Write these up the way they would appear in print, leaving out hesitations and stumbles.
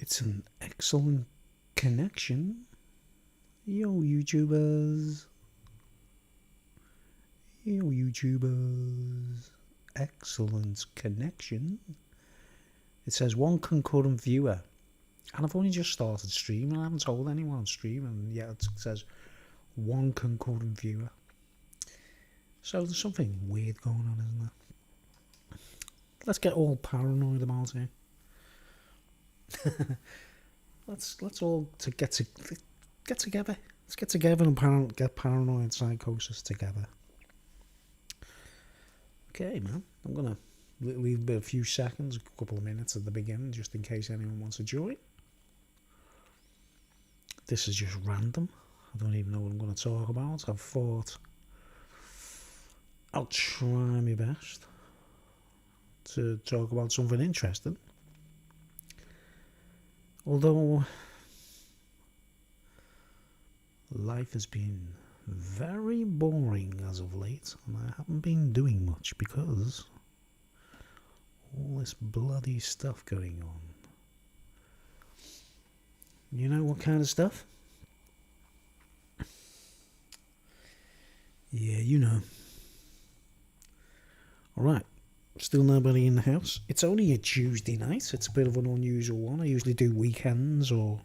It's an excellent connection. Yo, YouTubers. Yo, YouTubers. Excellent connection. It says one concurrent viewer. And I've only just started streaming. I haven't told anyone I'm streaming. Yet it says one concurrent viewer. So there's something weird going on, isn't there? Let's get all paranoid about here. let's all get together. Let's get together and get paranoid psychosis together. Okay, man. I'm gonna leave a few seconds, a couple of minutes at the beginning, just in case anyone wants to join. This is just random. I don't even know what I'm going to talk about. I've thought I'll try my best to talk about something interesting. Although life has been very boring as of late, and I haven't been doing much because all this bloody stuff going on. You know what kind of stuff? Yeah, you know. Alright, still nobody in the house. It's only a Tuesday night. It's a bit of an unusual one. I usually do weekends or...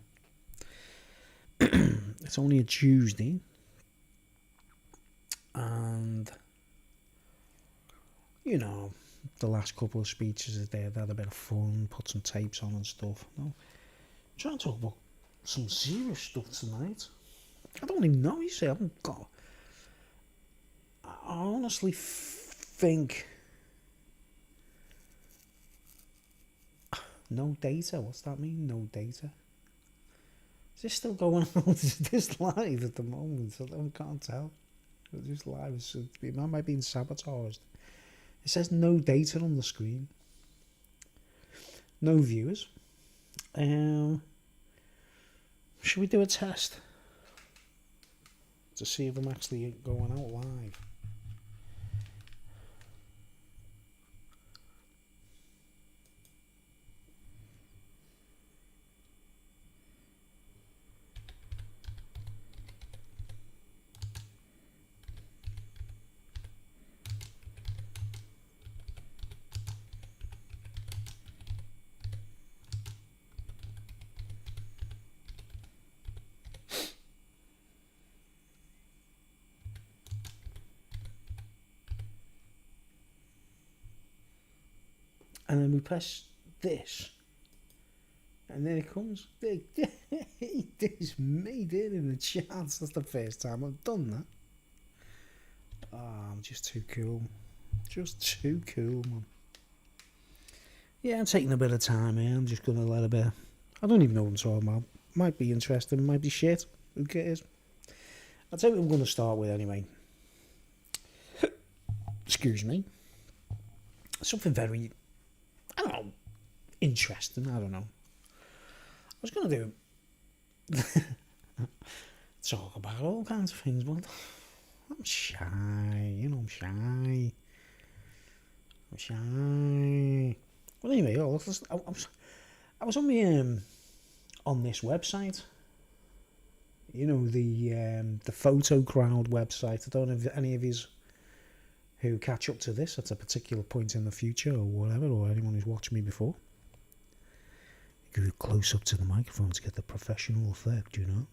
It's only a Tuesday. And... You know, the last couple of speeches they had a bit of fun, put some tapes on and stuff. No, I'm trying to talk about some serious stuff tonight. I don't even know, you see, I haven't got... I honestly think... No data? What's that mean, no data? Is this still going on? Is this live at the moment? I can't tell. Is this live? Am I being sabotaged? It says no data on the screen. No viewers. Should we do a test? To see if I'm actually going out live. And then we press this. And then it comes. This made it in the chat. That's the first time I've done that. Oh, I'm just too cool. Just too cool, man. Yeah, I'm taking a bit of time here. I'm just going to let a bit. I don't even know what I'm talking about. Might be interesting, might be shit. Who cares? I'll tell you what I'm going to start with anyway. Excuse me. Something very... I don't know, interesting, I don't know. I was going to do... talk about all kinds of things, but I'm shy, you know, I'm shy. Well, anyway, I was on this website. You know, the Photo Crowd website. I don't know if any of you who catch up to this at a particular point in the future or whatever, or anyone who's watched me before. Give you close up to the microphone to get the professional effect, you know.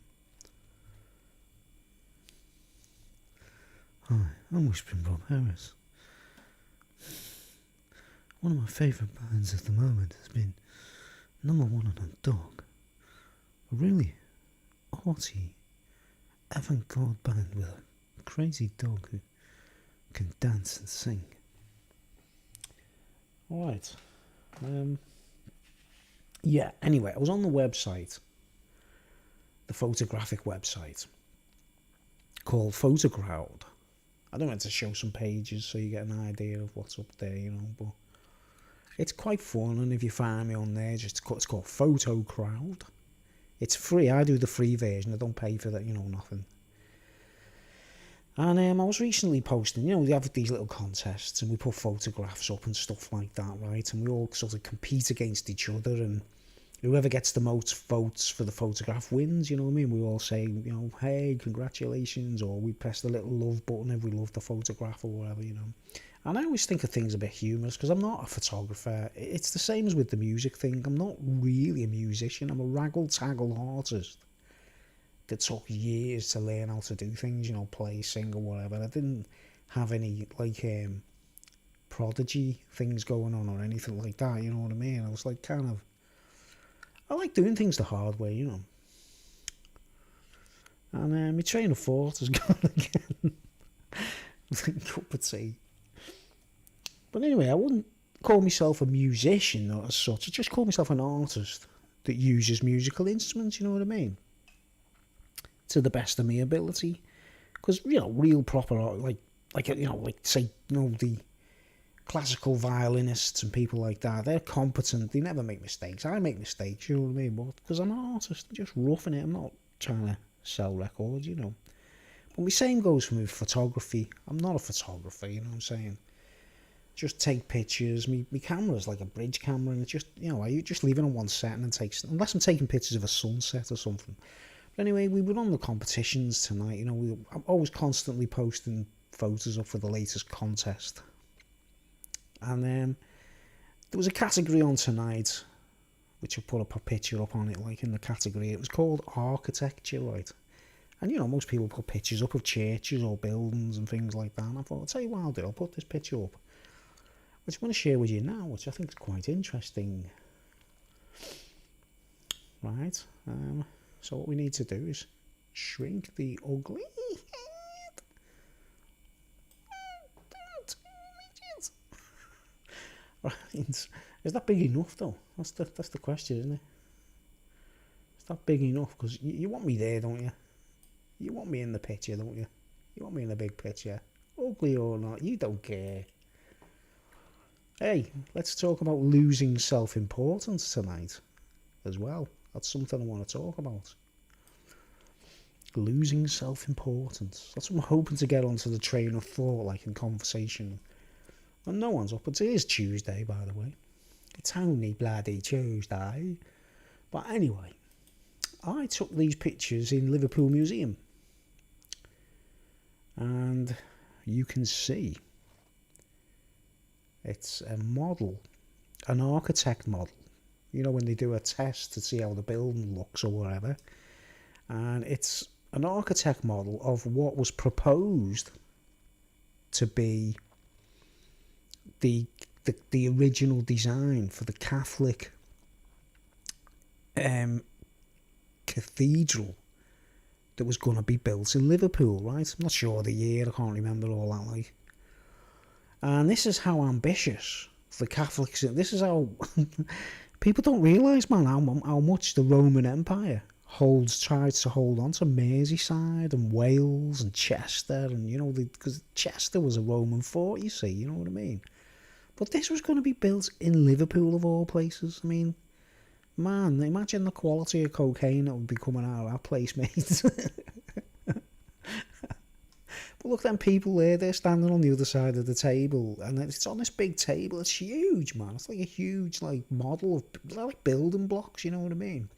Hi, I'm Whispering Bob Harris. One of my favourite bands at the moment has been #1 on a dog. A really arty, avant-garde band with a crazy dog who can dance and sing. Alright. Yeah, anyway, I was on the website, the photographic website, called Photocrowd. I don't want to show some pages so you get an idea of what's up there, you know, but it's quite fun, and if you find me on there, it's called Photocrowd. It's free. I do the free version. I don't pay for that, you know, nothing. And I was recently posting, you know, they have these little contests and we put photographs up and stuff like that, right? And we all sort of compete against each other, and whoever gets the most votes for the photograph wins, you know what I mean? We all say, you know, hey, congratulations, or we press the little love button if we love the photograph or whatever, you know. And I always think of things a bit humorous because I'm not a photographer. It's the same as with the music thing. I'm not really a musician. I'm a raggle-taggle artist that took years to learn how to do things, you know, play, sing or whatever. I didn't have any, like, prodigy things going on or anything like that, you know what I mean? I was like kind of, I like doing things the hard way, you know. And my train of thought has gone again. Cup of tea. But anyway, I wouldn't call myself a musician or as such. I just call myself an artist that uses musical instruments, you know what I mean? To the best of my ability. Because, you know, real proper art, like you know, like say, you know, the classical violinists and people like that, they're competent, they never make mistakes. I make mistakes, you know what I mean? But because I'm an artist, I'm just roughing it, I'm not trying to sell records, you know. But the same goes for me with photography. I'm not a photographer, you know what I'm saying? Just take pictures. My camera's like a bridge camera, and it's just, you know, I just leave it on one setting and takes, unless I'm taking pictures of a sunset or something. But anyway, we were on the competitions tonight, you know, I'm always constantly posting photos up for the latest contest. And there was a category on tonight, which I put up a picture up on it, like in the category. It was called architecture, right? And, you know, most people put pictures up of churches or buildings and things like that. And I thought, I'll tell you what I'll do, I'll put this picture up, which I'm going to share with you now, which I think is quite interesting. Right? So what we need to do is shrink the ugly head. Right. Is that big enough, though? That's the question, isn't it? Is that big enough? Because you want me there, don't you? You want me in the picture, don't you? You want me in the big picture. Ugly or not, you don't care. Hey, let's talk about losing self-importance tonight as well. That's something I want to talk about. Losing self-importance. That's what I'm hoping to get onto the train of thought, like in conversation. And no one's up. It is Tuesday, by the way. It's only bloody Tuesday. But anyway, I took these pictures in Liverpool Museum. And you can see it's a model, an architect model. You know, when they do a test to see how the building looks or whatever. And it's an architect model of what was proposed to be the original design for the Catholic cathedral that was going to be built in Liverpool, right? I'm not sure the year, I can't remember all that, like. And this is how ambitious the Catholics, this is how, people don't realise, man, how much the Roman Empire tries to hold on to Merseyside and Wales and Chester, and, you know, because Chester was a Roman fort, you see, you know what I mean? But this was going to be built in Liverpool, of all places. I mean, man, imagine the quality of cocaine that would be coming out of that place, mate. But look, them people there, they're standing on the other side of the table, and it's on this big table. It's huge, man. It's like a huge, like, model of, like, building blocks, you know what I mean?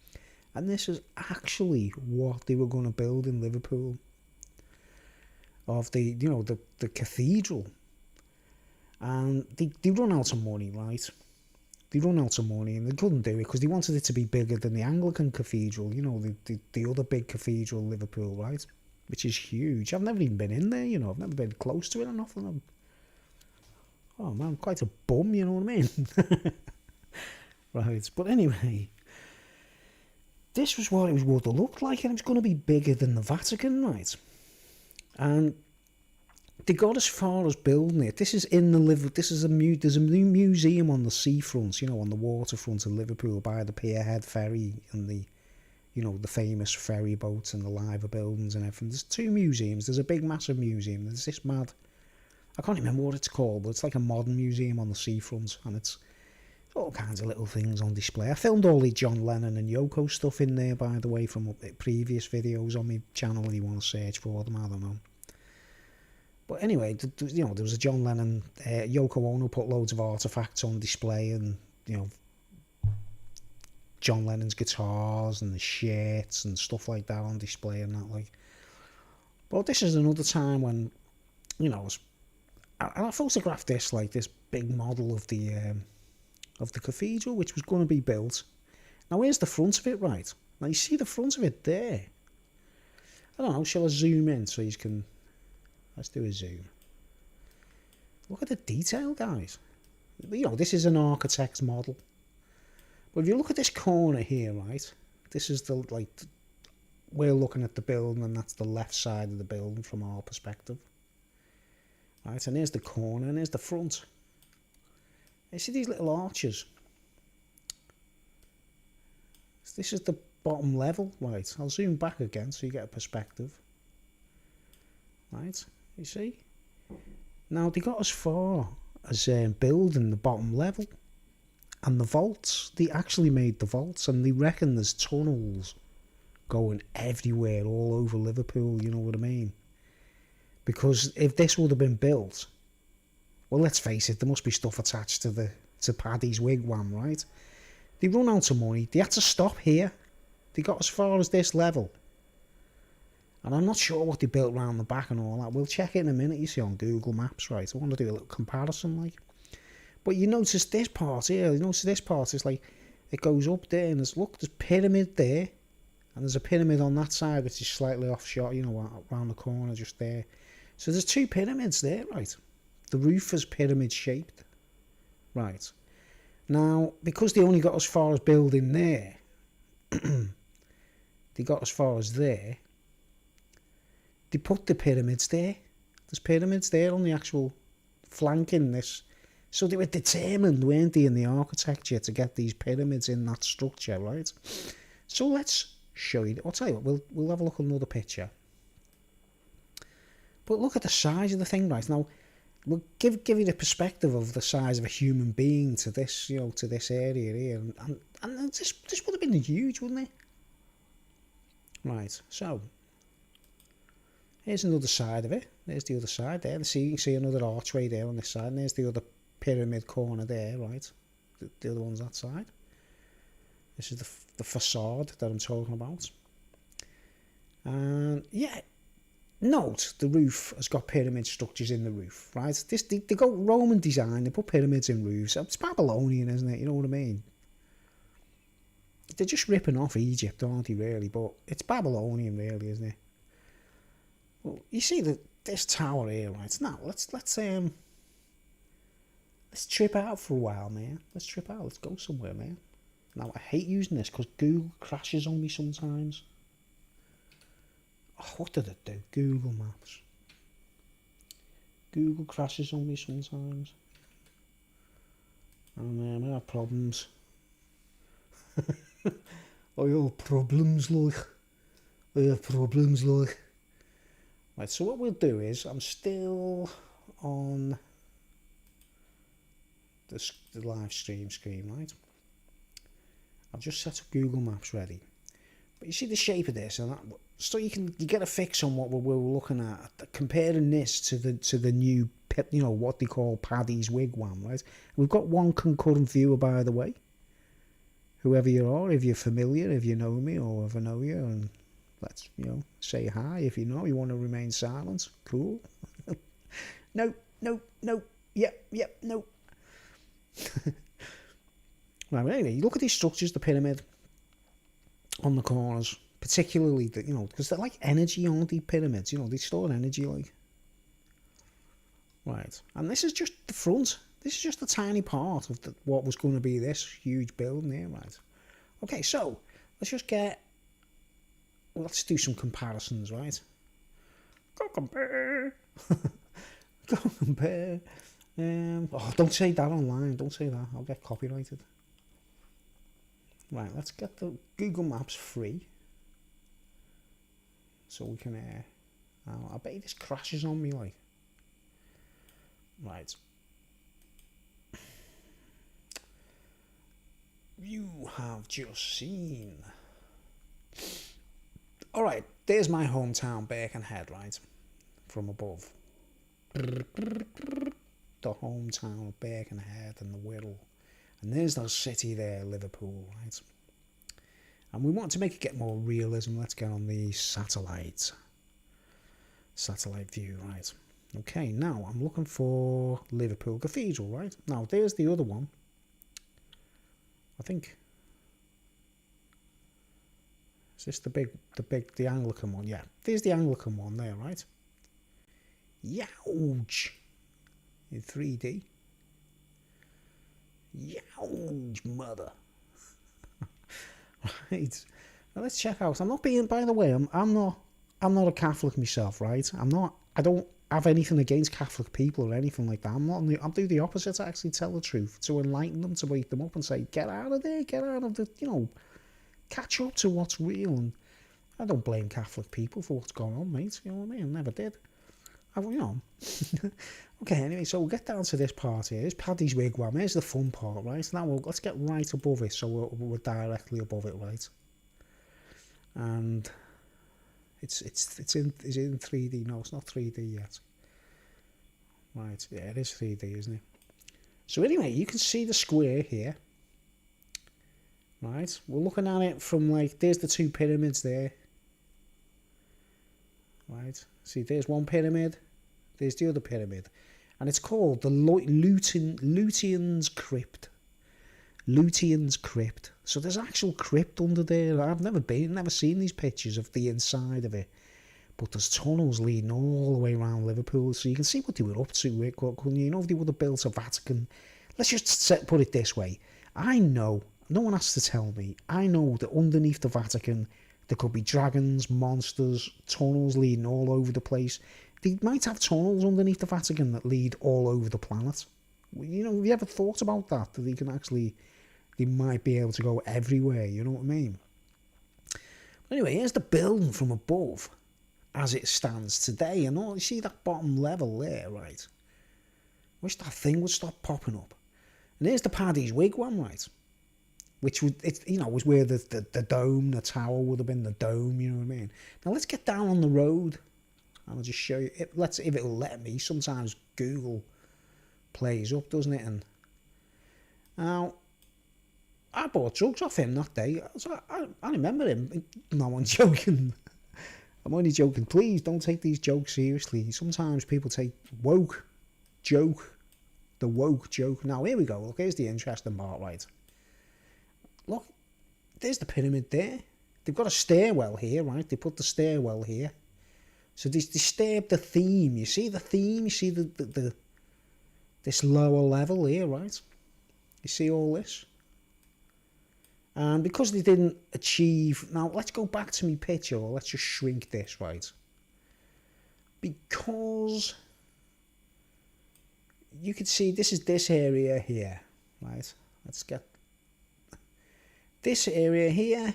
And this is actually what they were going to build in Liverpool. Of the, you know, the cathedral. And they run out of money, right? They run out of money, and they couldn't do it because they wanted it to be bigger than the Anglican Cathedral, you know, the other big cathedral in Liverpool, right? Which is huge. I've never even been in there, you know. I've never been close to it or nothing. Oh, man, I'm quite a bum, you know what I mean? Right, but anyway, this was what it would have looked like, and it was going to be bigger than the Vatican, right? And they got as far as building it. This is in the there's a new museum on the seafront, you know, on the waterfront of Liverpool by the Pierhead Ferry and the, you know, the famous ferry boats and the Liver buildings and everything. There's two museums. There's a big, massive museum. There's this mad, I can't remember what it's called, but it's like a modern museum on the seafront, and it's all kinds of little things on display. I filmed all the John Lennon and Yoko stuff in there, by the way, from previous videos on my channel if you want to search for them, I don't know. But anyway, you know, there was a John Lennon, Yoko Ono put loads of artefacts on display, and, you know, John Lennon's guitars and the shirts and stuff like that on display and that, like. But this is another time when, you know, I photographed this, like, this big model of the cathedral, which was going to be built. Now, here's the front of it, right? Now, you see the front of it there. I don't know, shall I zoom in so you can... Let's do a zoom. Look at the detail, guys. You know, this is an architect's model. But if you look at this corner here, right? This is the, like, we're looking at the building, and that's the left side of the building from our perspective. Right, and here's the corner, and here's the front. You see these little arches? This is the bottom level, right? I'll zoom back again so you get a perspective. Right, you see? Now, they got as far as building the bottom level. And the vaults, they actually made the vaults, and they reckon there's tunnels going everywhere all over Liverpool, you know what I mean? Because if this would have been built, well, let's face it, there must be stuff attached to Paddy's wigwam, right? They run out of money. They had to stop here. They got as far as this level. And I'm not sure what they built around the back and all that. We'll check it in a minute, you see, on Google Maps, right? I want to do a little comparison, like. But you notice this part here, it's like, it goes up there, and there's pyramid there. And there's a pyramid on that side, which is slightly off shot, you know, around the corner, just there. So there's two pyramids there, right? The roof is pyramid shaped. Right. Now, because they only got as far as building there, they got as far as there, they put the pyramids there. There's pyramids there on the actual flanking this. So they were determined, weren't they, in the architecture to get these pyramids in that structure, right? So let's show you. I'll tell you what, we'll have a look at another picture. But look at the size of the thing, right? Now, we'll give you the perspective of the size of a human being to this, you know, to this area here. And this would have been huge, wouldn't it? Right, so here's another side of it. There's the other side there. You can see another archway there on this side. And there's the other pyramid corner there, right? The other one's that side. This is the facade that I'm talking about. And yeah, note the roof has got pyramid structures in the roof, right? They go Roman design. They put pyramids in roofs. It's Babylonian, isn't it? You know what I mean? They're just ripping off Egypt, aren't they? Really, but it's Babylonian, really, isn't it? Well, you see this tower here, right? Now let's trip out for a while, man. Let's trip out. Let's go somewhere, man. Now, I hate using this because Google crashes on me sometimes. Oh, what did it do? Google Maps. Google crashes on me sometimes. And I have problems. I have problems, like. Right, so what we'll do is, I'm still on the live stream screen, right? I've just set up Google Maps ready. But you see the shape of this, and that, so you get a fix on what we're looking at, comparing this to the new, you know, what they call Paddy's wigwam, right? We've got one concurrent viewer, by the way. Whoever you are, if you're familiar, if you know me, or if I know you, and let's, you know, say hi. If you know, you want to remain silent, cool. No, yep, no. Right, but anyway, you look at these structures, the pyramid on the corners, particularly, you know, because they're like energy, aren't they, pyramids? You know, they store energy, like. Right, and this is just the front. This is just a tiny part of what was going to be this huge building here, right? Okay, so let's do some comparisons, right? Go compare. Go compare. Oh, don't say that online. Don't say that. I'll get copyrighted. Right, let's get the Google Maps free. So we can, I bet this crashes on me, like. Right. You have just seen. Alright, there's my hometown, Birkenhead, right? From above. The hometown of Birkenhead and the Wirral. And there's that city there, Liverpool, right? And we want to make it get more realism. Let's get on the satellite view, right? Okay, now I'm looking for Liverpool Cathedral, right? Now there's the other one. I think, is this the Anglican one? Yeah, there's the Anglican one there, right? Youch! In 3D. Youch, mother. Right. Now let's check out. I'm not being, by the way, I'm not a Catholic myself, right? I don't have anything against Catholic people or anything like that. I'll do the opposite, to actually tell the truth, to enlighten them, to wake them up and say, get out of there, get out of the, catch up to what's real. And I don't blame Catholic people for what's going on, mate. You know what I mean? I never did. Okay, anyway, so we'll get down to this part here. Here's Paddy's Wigwam. Here's the fun part, right? Now let's get right above it, so we're directly above it, right? And is it in 3D? No, it's not 3D yet. Right, yeah, it is 3D, isn't it? So anyway, you can see the square here. Right, we're looking at it from, like, there's the two pyramids there. Right, see, there's one pyramid, there's the other pyramid. And it's called the Lutyens Crypt. Lutyens Crypt. So there's actual crypt under there. I've never seen these pictures of the inside of it. But there's tunnels leading all the way around Liverpool, so you can see what they were up to. You know, if they would have built a Vatican. Let's just put it this way. I know, no one has to tell me, I know that underneath the Vatican there could be dragons, monsters, tunnels leading all over the place. They might have tunnels underneath the Vatican that lead all over the planet. You know, have you ever thought about that? That they might be able to go everywhere, you know what I mean? Anyway, here's the building from above as it stands today. And all, you see that bottom level there, right? Wish that thing would stop popping up. And here's the Paddy's Wigwam, right? Which would, was where the dome, the tower would have been the dome, you know what I mean? Now let's get down on the road. I'll just show you. If it'll let me. Sometimes Google plays up, doesn't it? And now, I bought drugs off him that day. So I remember him. No, I'm joking. I'm only joking. Please don't take these jokes seriously. Sometimes people take the woke joke. Now, here we go. Look, here's the interesting part, right? Look, there's the pyramid there. They've got a stairwell here, right? They put the stairwell here. So they disturbed the theme. You see the theme? You see this lower level here, right? You see all this? And because they didn't achieve... Now, let's go back to my picture, or let's just shrink this, right? Because you can see this is this area here, right? Let's get this area here.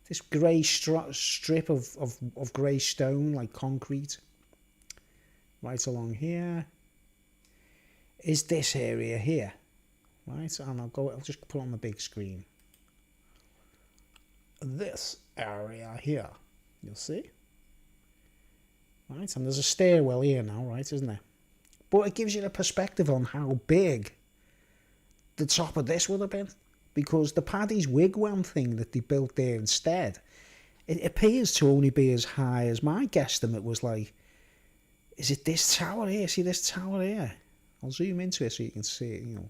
This grey strip of grey stone, like concrete, right along here, is this area here, right? And I'll just put on the big screen. This area here, you'll see, right? And there's a stairwell here now, right? Isn't there? But it gives you a perspective on how big the top of this would have been. Because the Paddy's Wigwam thing that they built there instead, it appears to only be as high as my guesstimate was, like, is it this tower here? See this tower here? I'll zoom into it so you can see it, you know.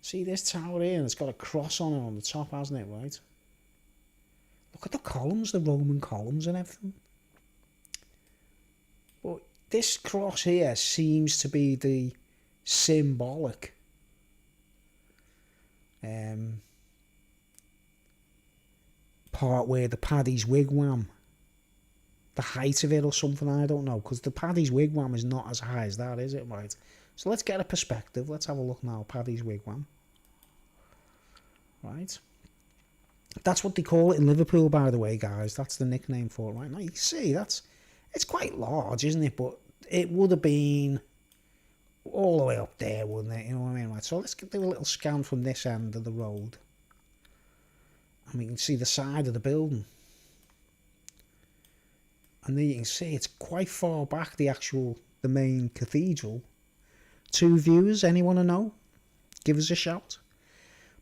See this tower here? And it's got a cross on it on the top, hasn't it, right? Look at the columns, the Roman columns and everything. But this cross here seems to be the symbolic part where the Paddy's Wigwam, the height of it or something, I don't know, because the Paddy's Wigwam is not as high as that, is it, right? So let's get a perspective. Let's have a look now. Paddy's Wigwam, right? That's what they call it in Liverpool, by the way, guys. That's the nickname for it right now. You can see it's quite large, isn't it? But it would have been all the way up there, wouldn't it? You know what I mean? Right, so let's do a little scan from this end of the road. And we can see the side of the building. And there you can see it's quite far back, the main cathedral. Two views, anyone to know? Give us a shout.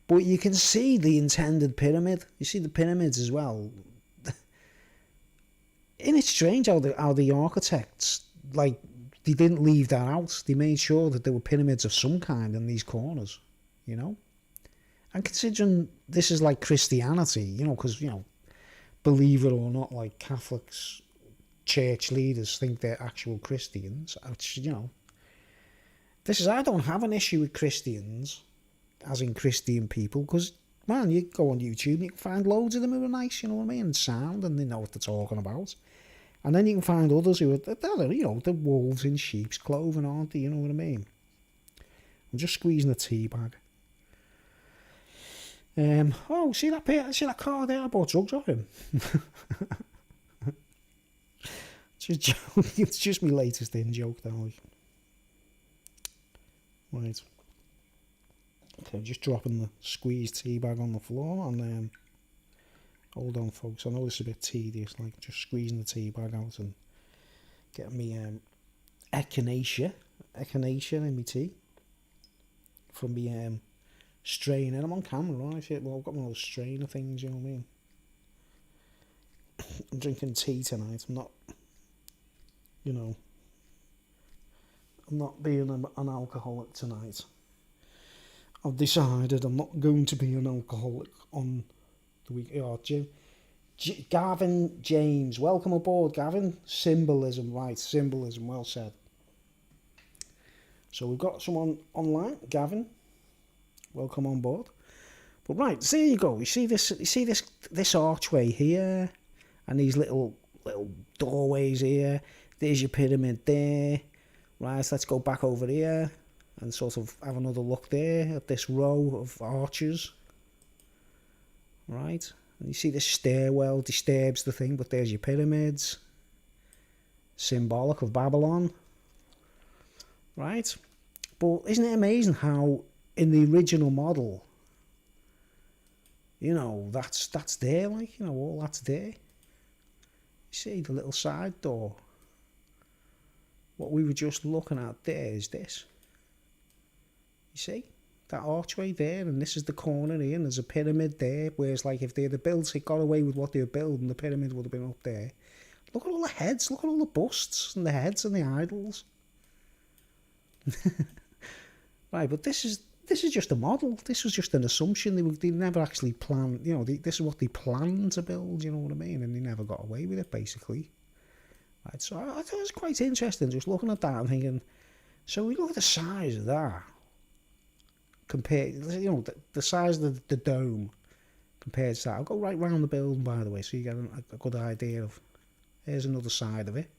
But you can see the intended pyramid. You see the pyramids as well. And it's strange how the architects, like, they didn't leave that out. They made sure that there were pyramids of some kind in these corners, you know. And considering this is like Christianity, you know, because, you know, believe it or not, like, Catholics, church leaders think they're actual Christians. Which, you know, I don't have an issue with Christians, as in Christian people, because, man, you go on YouTube and you can find loads of them who are nice, you know what I mean, and sound, and they know what they're talking about. And then you can find others who are, you know, the wolves in sheep's clothing, aren't they, you know what I mean? I'm just squeezing a tea bag. Oh, see that car there? I bought drugs off him. It's just my latest in-joke, though. Right. Okay, just dropping the squeezed tea bag on the floor, and hold on, folks. I know this is a bit tedious, like just squeezing the tea bag out and getting me echinacea in my tea from me strainer. I'm on camera, right? Well, I've got one of those strainer things, you know what I mean? I'm drinking tea tonight. I'm not, you know, I'm not being an alcoholic tonight. I've decided I'm not going to be an alcoholic on the week. Oh, Gavin James, welcome aboard, Gavin. Symbolism, right? Symbolism, well said. So we've got someone online, Gavin. Welcome on board. But right, so there you go. You see this archway here, and these little doorways here. There's your pyramid there. Right, let's go back over here and sort of have another look there at this row of arches. Right, and you see this stairwell disturbs the thing, but there's your pyramids. Symbolic of Babylon. Right, but isn't it amazing how in the original model, you know, that's there, like, you know, all that's there. You see the little side door. What we were just looking at there is this. You see? That archway there, and this is the corner here, and there's a pyramid there, whereas, like, if they'd have built it, got away with what they were building, the pyramid would have been up there. Look at all the heads, look at all the busts, and the heads and the idols. Right, but this is just a model. This was just an assumption. They never actually planned, you know, this is what they planned to build, you know what I mean? And they never got away with it, basically. Right, so I thought it was quite interesting just looking at that and thinking, so we look at the size of that, compared, you know, the size of the dome compared to that. I'll go right round the building, by the way, so you get a good idea of, here's another side of it.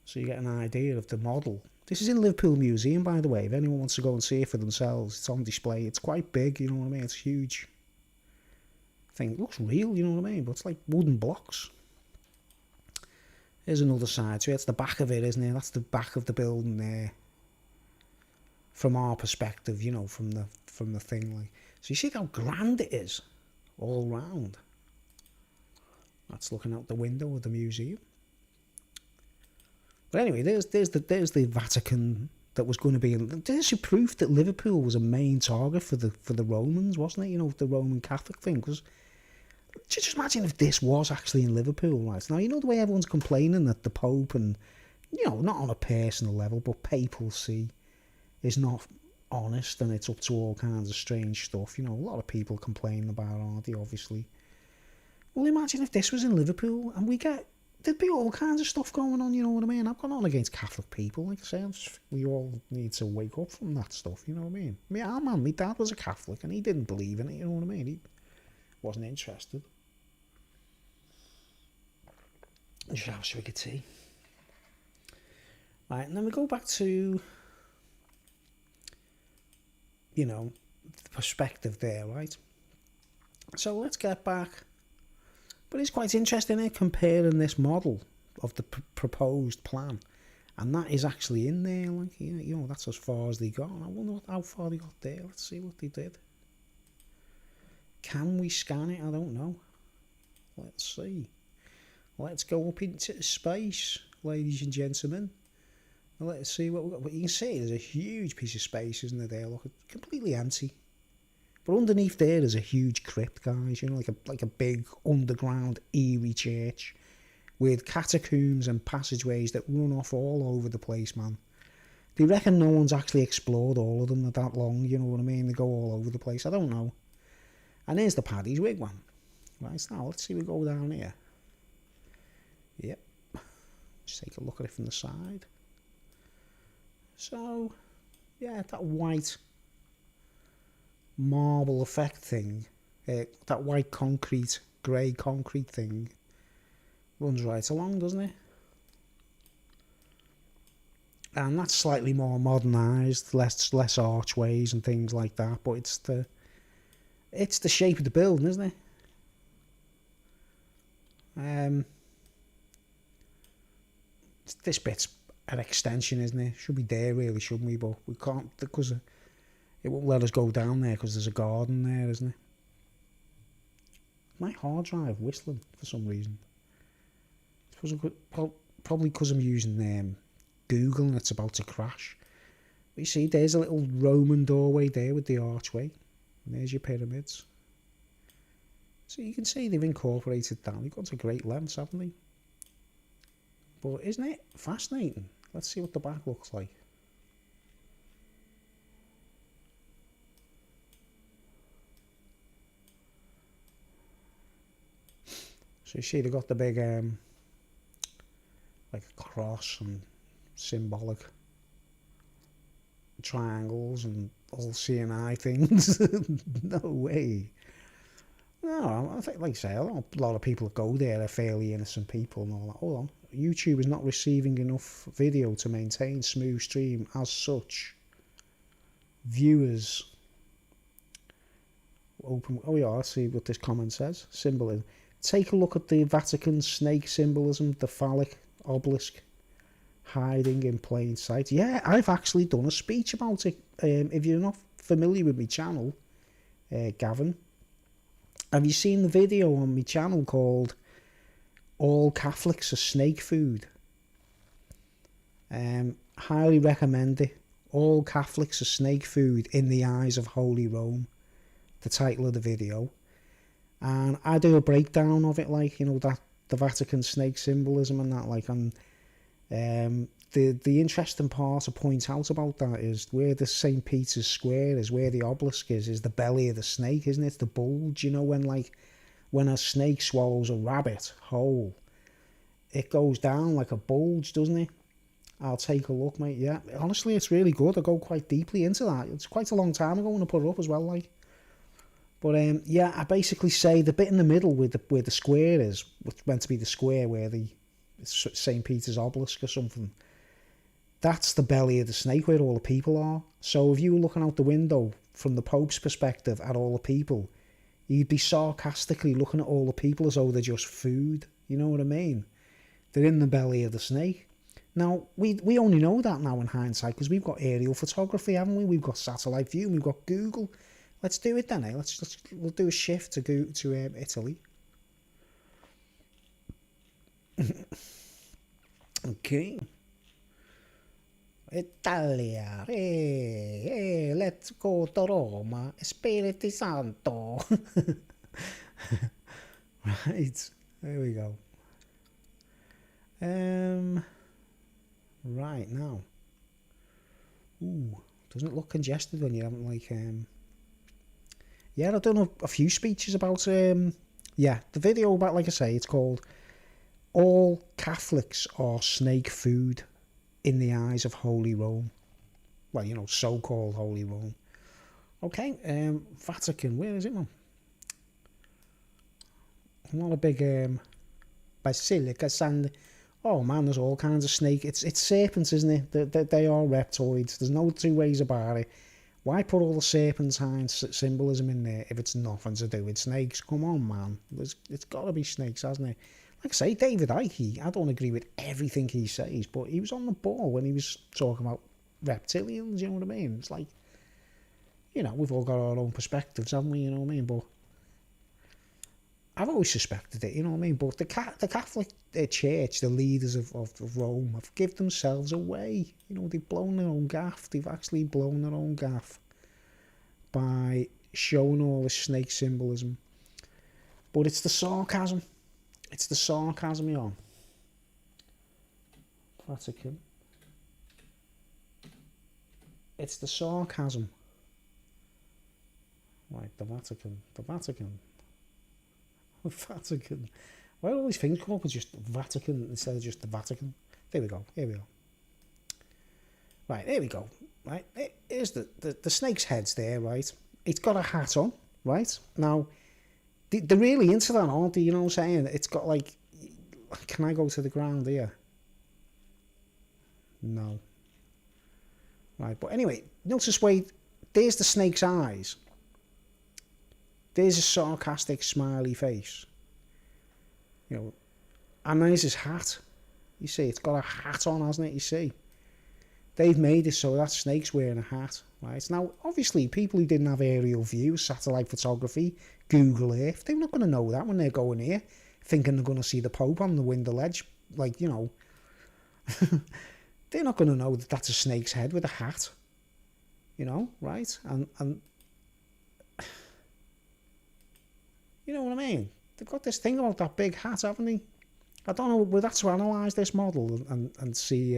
So you get an idea of the model. This is in Liverpool Museum, by the way. If anyone wants to go and see it for themselves, it's on display. It's quite big, you know what I mean? It's huge. It looks real, you know what I mean? But it's like wooden blocks. Here's another side to it. It's the back of it, isn't it? That's the back of the building there. From our perspective, you know, from the thing, like. So you see how grand it is, all round. That's looking out the window of the museum. But anyway, there's the Vatican that was going to be. There's your proof that Liverpool was a main target for the Romans, wasn't it? You know, the Roman Catholic thing. Because just imagine if this was actually in Liverpool, right? Now, you know the way everyone's complaining that the Pope and, you know, not on a personal level, but papacy is not honest and it's up to all kinds of strange stuff. You know, a lot of people complain about, aren't they, obviously. Well, imagine if this was in Liverpool and there'd be all kinds of stuff going on, you know what I mean? I've got on against Catholic people, like I say, we all need to wake up from that stuff, you know what I mean? My dad was a Catholic and he didn't believe in it, you know what I mean? He wasn't interested. Just have a swig of tea. Right, and then we go back to, you know, the perspective there, right? So let's get back. But it's quite interesting comparing this model of the proposed plan, and that is actually in there. Like, you know, that's as far as they got. And I wonder how far they got there. Let's see what they did. Can we scan it? I don't know. Let's see. Let's go up into space, ladies and gentlemen. And let's see what we've got. But you can see there's a huge piece of space, isn't there? There, look, completely empty. But underneath there is a huge crypt, guys. You know, like a big underground eerie church with catacombs and passageways that run off all over the place, man. They reckon no one's actually explored all of them that long, you know what I mean? They go all over the place. I don't know. And there's the Paddy's Wigwam. Right, now let's see we go down here. Yep. Just take a look at it from the side. So, yeah, that white marble effect thing, that white concrete, grey concrete thing, runs right along, doesn't it? And that's slightly more modernised, less archways and things like that, but it's the shape of the building, isn't it? This bit's an extension, isn't it? Should be there, really, shouldn't we? But we can't, because it won't let us go down there because there's a garden there, isn't it? My hard drive whistling for some reason. Probably because I'm using Google and it's about to crash. But you see, there's a little Roman doorway there with the archway. And there's your pyramids. So you can see they've incorporated that. They've gone to great lengths, haven't they? But isn't it fascinating? Let's see what the back looks like. So you see they've got the big like a cross and symbolic triangles and all CNI things. No way. No, I think, like I say, a lot of people that go there are fairly innocent people and all that. Hold on. YouTube is not receiving enough video to maintain smooth stream. As such, viewers open. Oh yeah, let's see what this comment says. Symbolism. Take a look at the Vatican snake symbolism, the phallic obelisk hiding in plain sight. Yeah, I've actually done a speech about it. If you're not familiar with my channel, Gavin, have you seen the video on my channel called All Catholics Are Snake Food? Highly recommend it. All Catholics Are Snake Food in the Eyes of Holy Rome. The title of the video. And I do a breakdown of it, like, you know, that the Vatican snake symbolism and that, like, and the interesting part to point out about that is where the St. Peter's Square is, where the obelisk is the belly of the snake, isn't it? It's the bulge, you know, when a snake swallows a rabbit whole, it goes down like a bulge, doesn't it? I'll take a look, mate. Yeah, honestly, it's really good. I go quite deeply into that. It's quite a long time ago when I put it up as well, like. But yeah, I basically say the bit in the middle where the square is, what's meant to be the square where the St. Peter's obelisk or something, that's the belly of the snake where all the people are. So if you were looking out the window from the Pope's perspective at all the people, you'd be sarcastically looking at all the people as though they're just food. You know what I mean? They're in the belly of the snake. Now, we only know that now in hindsight because we've got aerial photography, haven't we? We've got satellite view and we've got Google. Let's do it then, eh? We'll do a shift to Italy. Okay. Italia, let's go to Roma, Spirito Santo. Right, there we go. Right now. Ooh, doesn't it look congested when you haven't like yeah, I've done a few speeches about yeah, the video about, like I say, it's called All Catholics Are Snake Food in the Eyes of Holy Rome. Well, you know, so-called Holy Rome. Okay, Vatican, where is it, man? Not a big Basilica Sand. Oh man, there's all kinds of snake. It's serpents, isn't it? They are reptoids. There's no two ways about it. Why put all the serpentine symbolism in there if it's nothing to do with snakes? Come on, man. It's got to be snakes, hasn't it? Like I say, David Icke, I don't agree with everything he says, but he was on the ball when he was talking about reptilians, you know what I mean? It's like, you know, we've all got our own perspectives, haven't we, you know what I mean? But I've always suspected it, you know what I mean? But the Catholic Church, the leaders of Rome, have given themselves away. You know, they've blown their own gaff. They've actually blown their own gaff by showing all the snake symbolism. But it's the sarcasm. It's the sarcasm, you know. Vatican. It's the sarcasm. Right, the Vatican. The Vatican. The Vatican. Why are all these things come up with just Vatican instead of just the Vatican? There we go. Here we go. Right, there we go. Right, here's the snake's head's there, right? It's got a hat on, right? Now, they're really into that, aren't they? You know what I'm saying? It's got like... Can I go to the ground here? No. Right, but anyway, notice wait, there's the snake's eyes. There's a sarcastic smiley face. You know, and there's his hat. You see, it's got a hat on, hasn't it? You see, they've made it so that snake's wearing a hat, right? Now, obviously, people who didn't have aerial view, satellite photography, Google Earth, they're not going to know that when they're going here, thinking they're going to see the Pope on the window ledge, like, you know. They're not going to know that that's a snake's head with a hat, you know, right? And you know what I mean? They've got this thing about that big hat, haven't they? I don't know, we'll have to analyse this model and see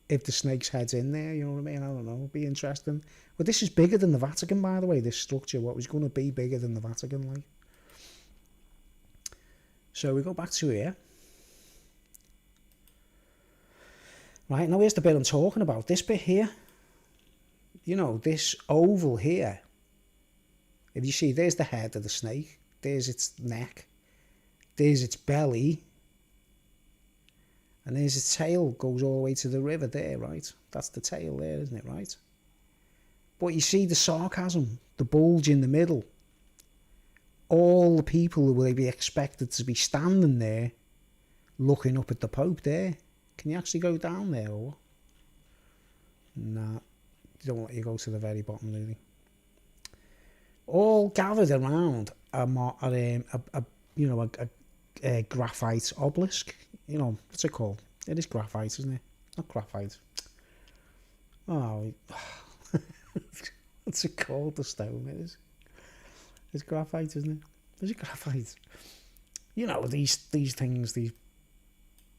if the snake's head's in there, you know what I mean? I don't know, it'll be interesting. But this is bigger than the Vatican, by the way, this structure, what was going to be bigger than the Vatican, like. So we go back to here. Right, now here's the bit I'm talking about. This bit here, you know, this oval here. If you see, there's the head of the snake. There's its neck. There's its belly. And there's its tail, goes all the way to the river there, right? That's the tail there, isn't it, right? But you see the sarcasm, the bulge in the middle. All the people will be expected to be standing there looking up at the Pope there. Can you actually go down there or what? Nah, they don't let you go to the very bottom, really. All gathered around a graphite obelisk. You know, what's it called? It is graphite, isn't it? Not graphite. Oh, what's it called? The stone it is. It's graphite, isn't it? Is it graphite? You know, these things,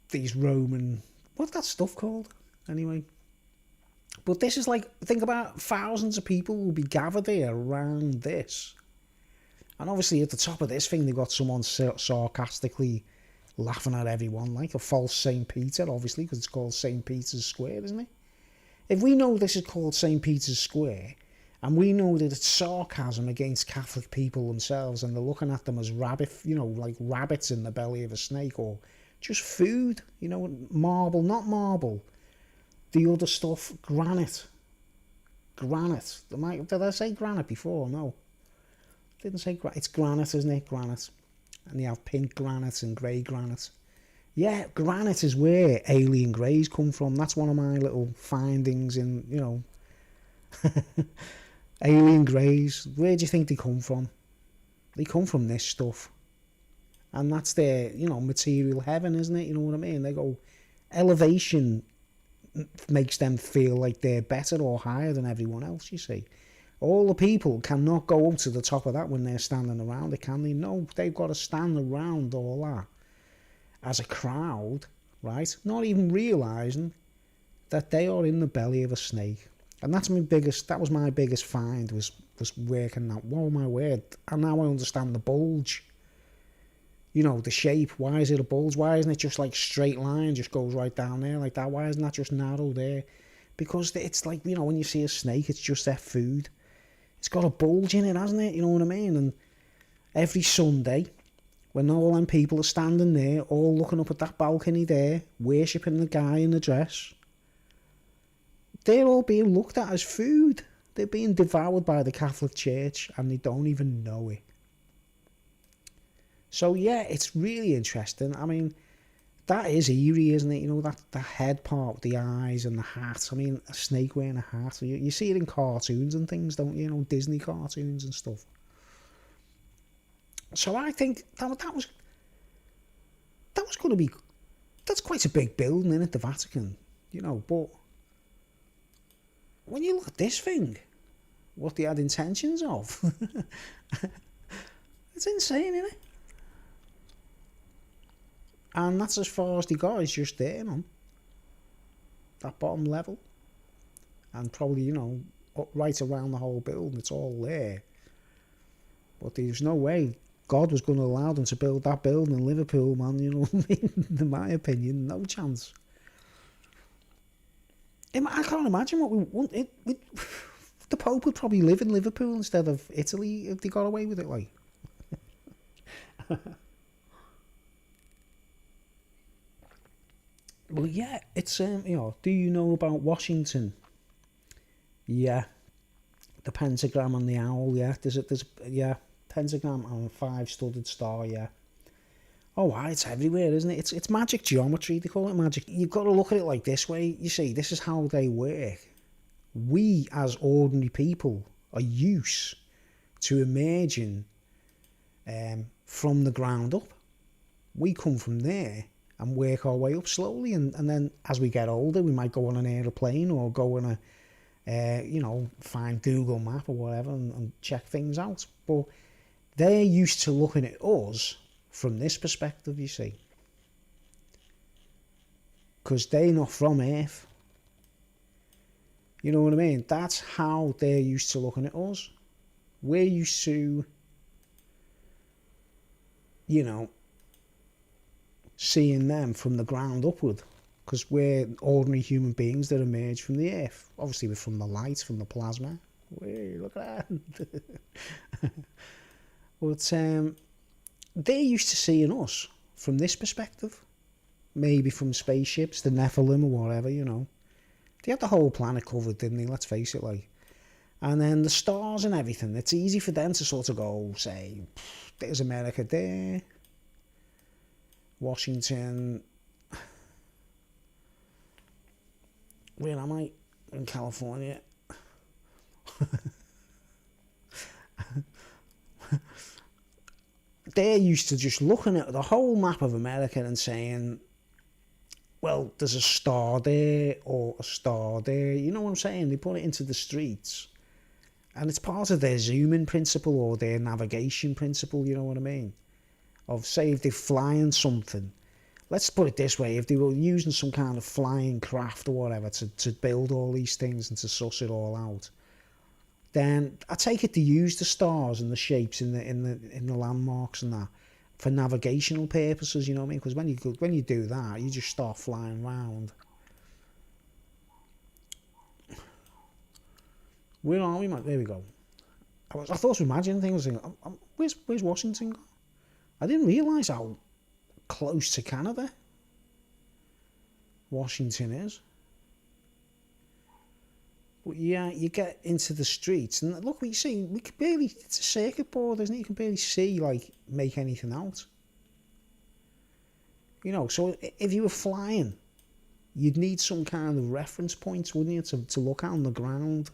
these Roman, what's that stuff called anyway? But this is like, think about thousands of people will be gathered there around this, and obviously at the top of this thing they've got someone sarcastically laughing at everyone, like a false St. Peter, obviously, because it's called St. Peter's Square, isn't it? If we know this is called St. Peter's Square, and we know that it's sarcasm against Catholic people themselves, and they're looking at them as rabbit, you know, like rabbits in the belly of a snake, or just food, you know, marble, not marble. The other stuff, granite. Granite. Did I say granite before? No. Didn't say granite. It's granite, isn't it? Granite. And you have pink granite and grey granite. Yeah, granite is where alien greys come from. That's one of my little findings in, you know, alien greys. Where do you think they come from? They come from this stuff. And that's their, you know, material heaven, isn't it? You know what I mean? They go, elevation makes them feel like they're better or higher than everyone else, you see. All the people cannot go up to the top of that when they're standing around it, can they? No, they've got to stand around all that as a crowd, right? Not even realising that they are in the belly of a snake. And that was my biggest find, was working that. Whoa, my word. And now I understand the bulge. You know, the shape. Why is it a bulge? Why isn't it just like straight line, just goes right down there like that? Why isn't that just narrow there? Because it's like, you know, when you see a snake, it's just their food. It's got a bulge in it, hasn't it? You know what I mean? And every Sunday, when all them people are standing there, all looking up at that balcony there, worshipping the guy in the dress, they're all being looked at as food. They're being devoured by the Catholic Church, and they don't even know it. So yeah, it's really interesting. I mean, that is eerie, isn't it? You know, that head part with the eyes and the hat. I mean, a snake wearing a hat. You see it in cartoons and things, don't you? You know, Disney cartoons and stuff. So I think that was going to be, that's quite a big building, isn't it, the Vatican? You know, but when you look at this thing, what they had intentions of. It's insane, isn't it? And that's as far as they got, is just there, man. That bottom level. And probably, you know, right around the whole building, it's all there. But there's no way God was going to allow them to build that building in Liverpool, man, you know what I mean? In my opinion, no chance. I can't imagine what we want. The Pope would probably live in Liverpool instead of Italy if they got away with it, like. Well, yeah, it's, you know, do you know about Washington? Yeah. The pentagram and the owl, yeah. Yeah, pentagram and a 5-studded star, yeah. Oh, wow, it's everywhere, isn't it? It's magic geometry, they call it magic. You've got to look at it like this way. You see, this is how they work. We, as ordinary people, are used to emerging from the ground up. We come from there and work our way up slowly, and then as we get older, we might go on an aeroplane or go on a, you know, find Google Map or whatever and check things out. But they're used to looking at us from this perspective, you see. Because they're not from Earth. You know what I mean? That's how they're used to looking at us. We're used to, you know, seeing them from the ground upward, because we're ordinary human beings that emerge from the earth. Obviously, we're from the light, from the plasma. Hey, look at that. But they're used to seeing us from this perspective. Maybe from spaceships, the Nephilim or whatever, you know. They had the whole planet covered, didn't they? Let's face it, like. And then the stars and everything, it's easy for them to sort of go, say, there's America there. Washington. Where am I? In California. They're used to just looking at the whole map of America and saying, well, there's a star there or a star there. You know what I'm saying? They put it into the streets. And it's part of their zooming principle or their navigation principle, you know what I mean? Of, say, if they're flying something, let's put it this way, if they were using some kind of flying craft or whatever to build all these things and to suss it all out, then I take it to use the stars and the shapes in the landmarks and that for navigational purposes, you know what I mean? Because when you do that, you just start flying around. Where are we, mate? There we go. I thought to imagine things. Where's Washington gone? I didn't realise how close to Canada Washington is. But yeah, you get into the streets and look what you see. We can barely, it's a circuit board, isn't it? You can barely see, like, make anything out. You know, so if you were flying, you'd need some kind of reference point, wouldn't you, to look at on the ground.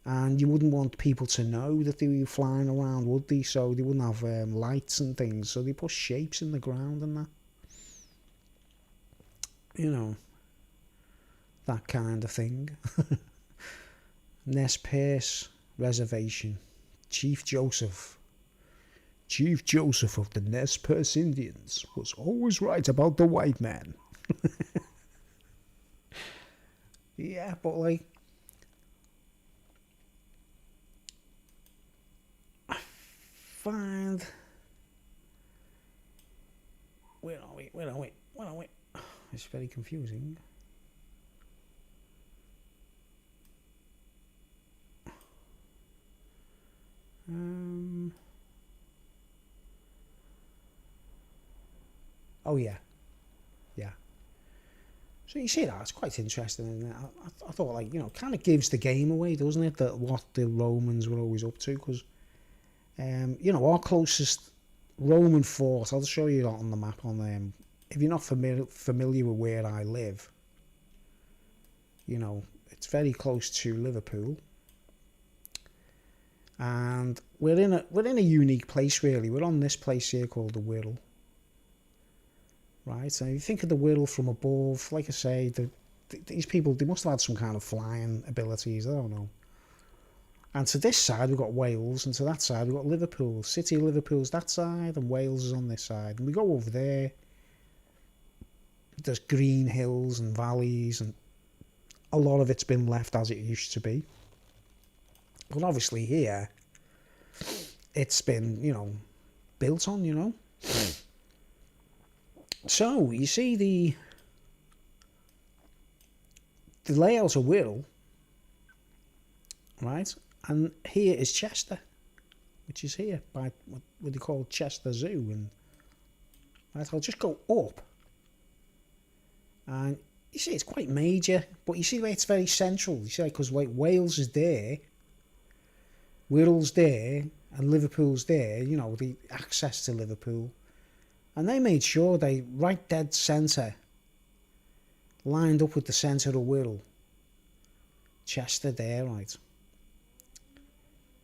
And you wouldn't want people to know that they were flying around, would they? So they wouldn't have lights and things. So they put shapes in the ground and that. You know, that kind of thing. Nez Perce Reservation. Chief Joseph of the Nez Perce Indians was always right about the white man. Yeah, but like, find, where are we? It's very confusing. Oh yeah. So you see that, it's quite interesting, isn't it? I thought, like, you know, kind of gives the game away, doesn't it, that what the Romans were always up to, because, you know, our closest Roman fort, I'll show you that on the map, on if you're not familiar with where I live, you know, it's very close to Liverpool, and we're in a unique place, really. We're on this place here called the Wirral. Right, so you think of the Wirral from above, like I say, these people, they must have had some kind of flying abilities, I don't know. And to this side we've got Wales, and to that side we've got Liverpool. City of Liverpool's that side, and Wales is on this side. And we go over there. There's green hills and valleys, and a lot of it's been left as it used to be. But obviously here, it's been, built on, So, you see the layout of Wirral, right? And here is Chester, which is here by what they call Chester Zoo. And right, I'll just go up. And you see it's quite major, but you see where it's very central. You see, because like Wales is there, Wirral's there, and Liverpool's there, the access to Liverpool. And they made sure they, right dead centre, lined up with the centre of Wirral. Chester there, right.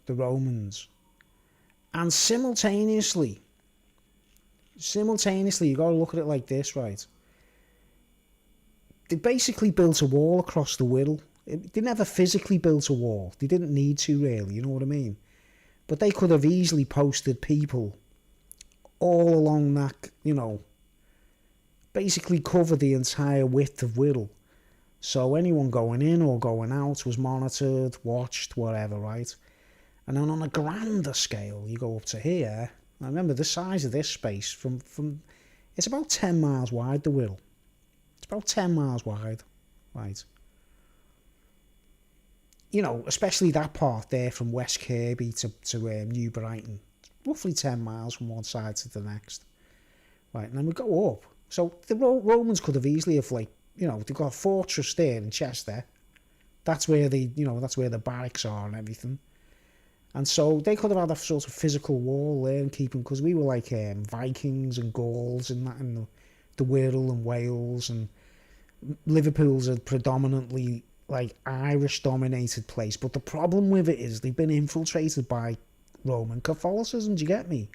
The Romans. And simultaneously, you got to look at it like this, right. They basically built a wall across the Wirral. They never physically built a wall. They didn't need to, really, you know what I mean? But they could have easily posted people all along that, basically cover the entire width of Wirral. So anyone going in or going out was monitored, watched, whatever, right? And then on a grander scale, you go up to here. Now remember, the size of this space, from it's about 10 miles wide, the Wirral. It's about 10 miles wide, right? Especially that part there from West Kirby to New Brighton. Roughly 10 miles from one side to the next. Right, and then we go up. So the Romans could have easily have, they've got a fortress there in Chester. That's where that's where the barracks are and everything. And so they could have had a sort of physical wall there and keeping, because we were like Vikings and Gauls and that, and the Wirral and Wales, and Liverpool's a predominantly like Irish dominated place. But the problem with it is they've been infiltrated by Roman Catholicism, do you get me?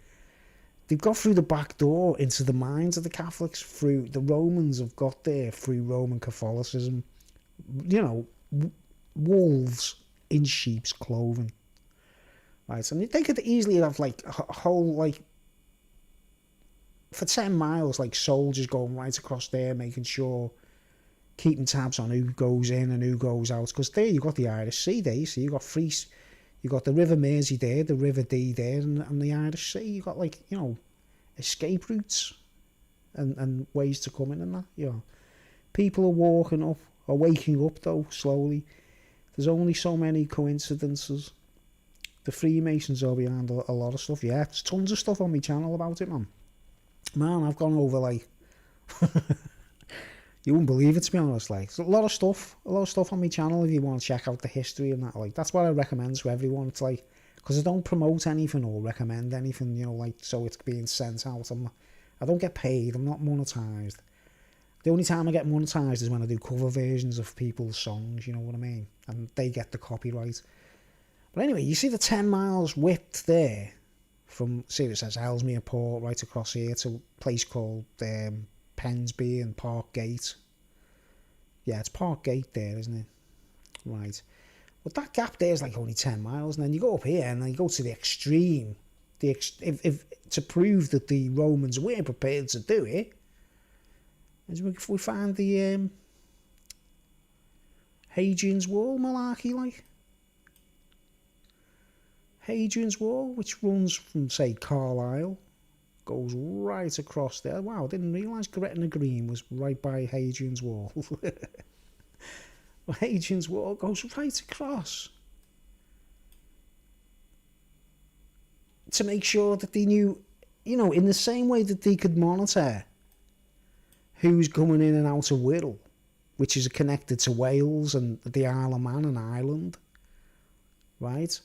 They've got through the back door into the minds of the Catholics. Through the Romans have got there through Roman Catholicism. Wolves in sheep's clothing. Right, and they could easily have like a whole, for 10 miles, like soldiers going right across there, making sure, keeping tabs on who goes in and who goes out. Because there you've got the Irish Sea there, so you've got you've got the River Mersey there, the River Dee there, and the Irish Sea. You've got escape routes and ways to come in and that, People are waking up though, slowly. There's only so many coincidences. The Freemasons are behind a lot of stuff. Yeah, there's tons of stuff on my channel about it, man. Man, I've gone over you wouldn't believe it, to be honest. There's a lot of stuff on my channel if you want to check out the history and that. That's what I recommend to everyone. It's because I don't promote anything or recommend anything, so it's being sent out. I don't get paid. I'm not monetized. The only time I get monetized is when I do cover versions of people's songs. You know what I mean? And they get the copyright. But anyway, you see the 10 miles width there from, see it says Ellesmere Port right across here to a place called Pensby and Park Gate. Yeah, it's Park Gate there, isn't it? Right. But that gap there is only 10 miles, and then you go up here and then you go to the extreme. If to prove that the Romans weren't prepared to do it, if we find the Hadrian's Wall malarkey, Hadrian's Wall, which runs from, say, Carlisle, goes right across there. Wow, I didn't realise Gretna Green was right by Hadrian's Wall. Well, Hadrian's Wall goes right across. To make sure that they knew, in the same way that they could monitor who's coming in and out of Wirral, which is connected to Wales and the Isle of Man and Ireland, right?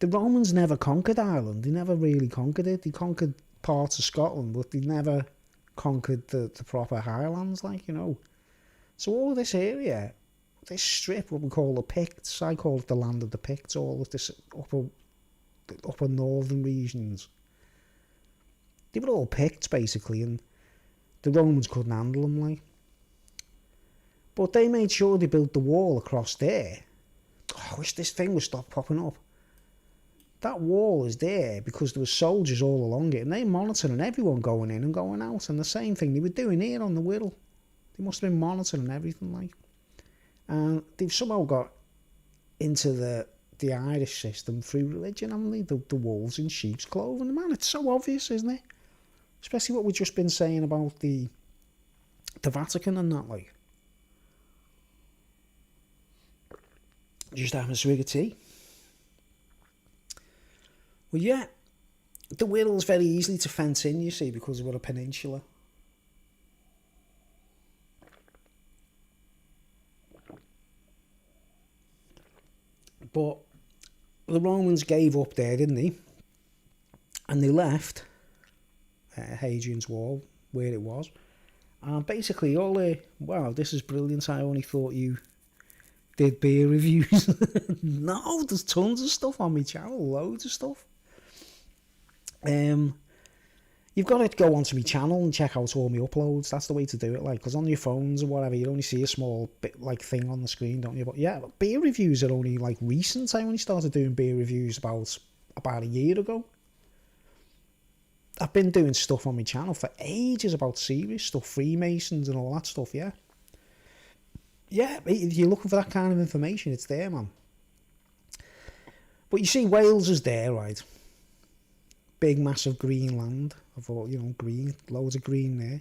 The Romans never conquered Ireland. They never really conquered it. They conquered parts of Scotland, but they never conquered the proper Highlands, So all of this area, this strip, what we call the Picts, I call it the land of the Picts, all of this upper northern regions. They were all Picts, basically, and the Romans couldn't handle them, But they made sure they built the wall across there Oh, I wish this thing would stop popping up. That wall is there because there were soldiers all along it, and they're monitoring everyone going in and going out. And the same thing they were doing here on the Whittle. They must have been monitoring everything, like. And they've somehow got into the Irish system through religion, haven't they? The wolves in sheep's clothing. Man, it's so obvious, isn't it? Especially what we've just been saying about the Vatican and that, like. Just having a swig of tea. Well, yeah, the Whittle's very easily to fence in, you see, because we're a peninsula. But the Romans gave up there, didn't they? And they left Hadrian's Wall where it was. And basically, all the... Wow, this is brilliant. I only thought you did beer reviews. No, there's tons of stuff on my channel. Loads of stuff. You've got to go onto my channel and check out all my uploads. That's the way to do it, like, because on your phones or whatever, you only see a small bit, like, thing on the screen, don't you? But yeah, beer reviews are only, like, recent. I only started doing beer reviews about a year ago. I've been doing stuff on my channel for ages about serious stuff, Freemasons and all that stuff, yeah. Yeah, if you're looking for that kind of information, it's there, man. But you see, Wales is there, right? Big, massive green land. I thought, you know, green, loads of green there.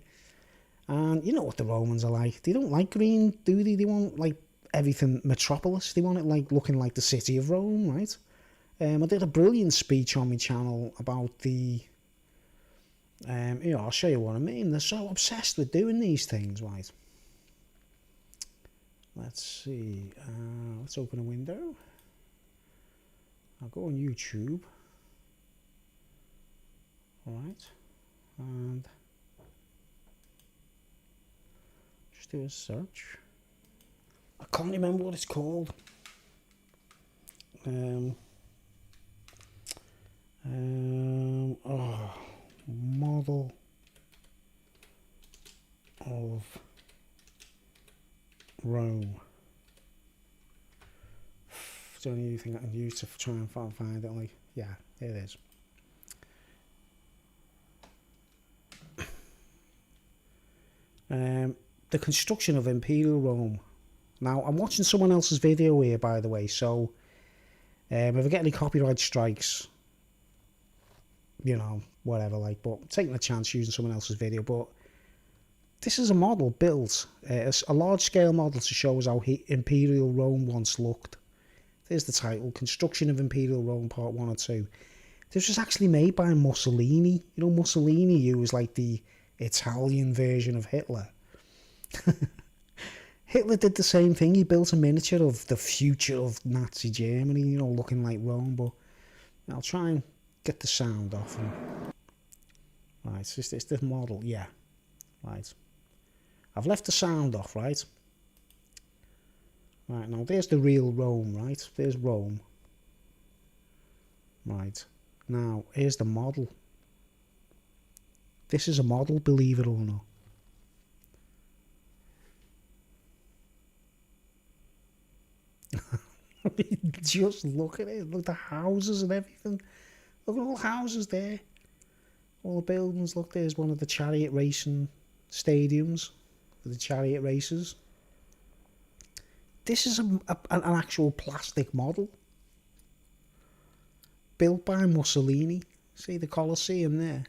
And you know what the Romans are like. They don't like green, do they? They want, like, everything metropolis. They want it, like, looking like the city of Rome, right? I did a brilliant speech on my channel about the... I'll show you what I mean. They're so obsessed with doing these things, right? Let's see. Let's open a window. I'll go on YouTube. Alright. And just do a search. I can't remember what it's called. Model of Rome. It's the only thing I can use to try and find it. Like, yeah, there it is. The construction of Imperial Rome. Now, I'm watching someone else's video here, by the way, so if I get any copyright strikes, you know, whatever, like, but taking a chance using someone else's video. But this is a model built, a large-scale model to show us how Imperial Rome once looked. There's the title, Construction of Imperial Rome, Part 1 or 2. This was actually made by Mussolini. You know, Mussolini, who was like the Italian version of Hitler. Hitler did the same thing. He built a miniature of the future of Nazi Germany, you know, looking like Rome. But I'll try and get the sound off. Right, it's this model, yeah. Right. I've left the sound off, right? Right, now there's the real Rome, right? There's Rome. Right. Now, here's the model. This is a model, believe it or not. Just look at it. Look at the houses and everything. Look at all the houses there. All the buildings. Look, there's one of the chariot racing stadiums for the chariot races. This is an actual plastic model built by Mussolini. See the Colosseum there.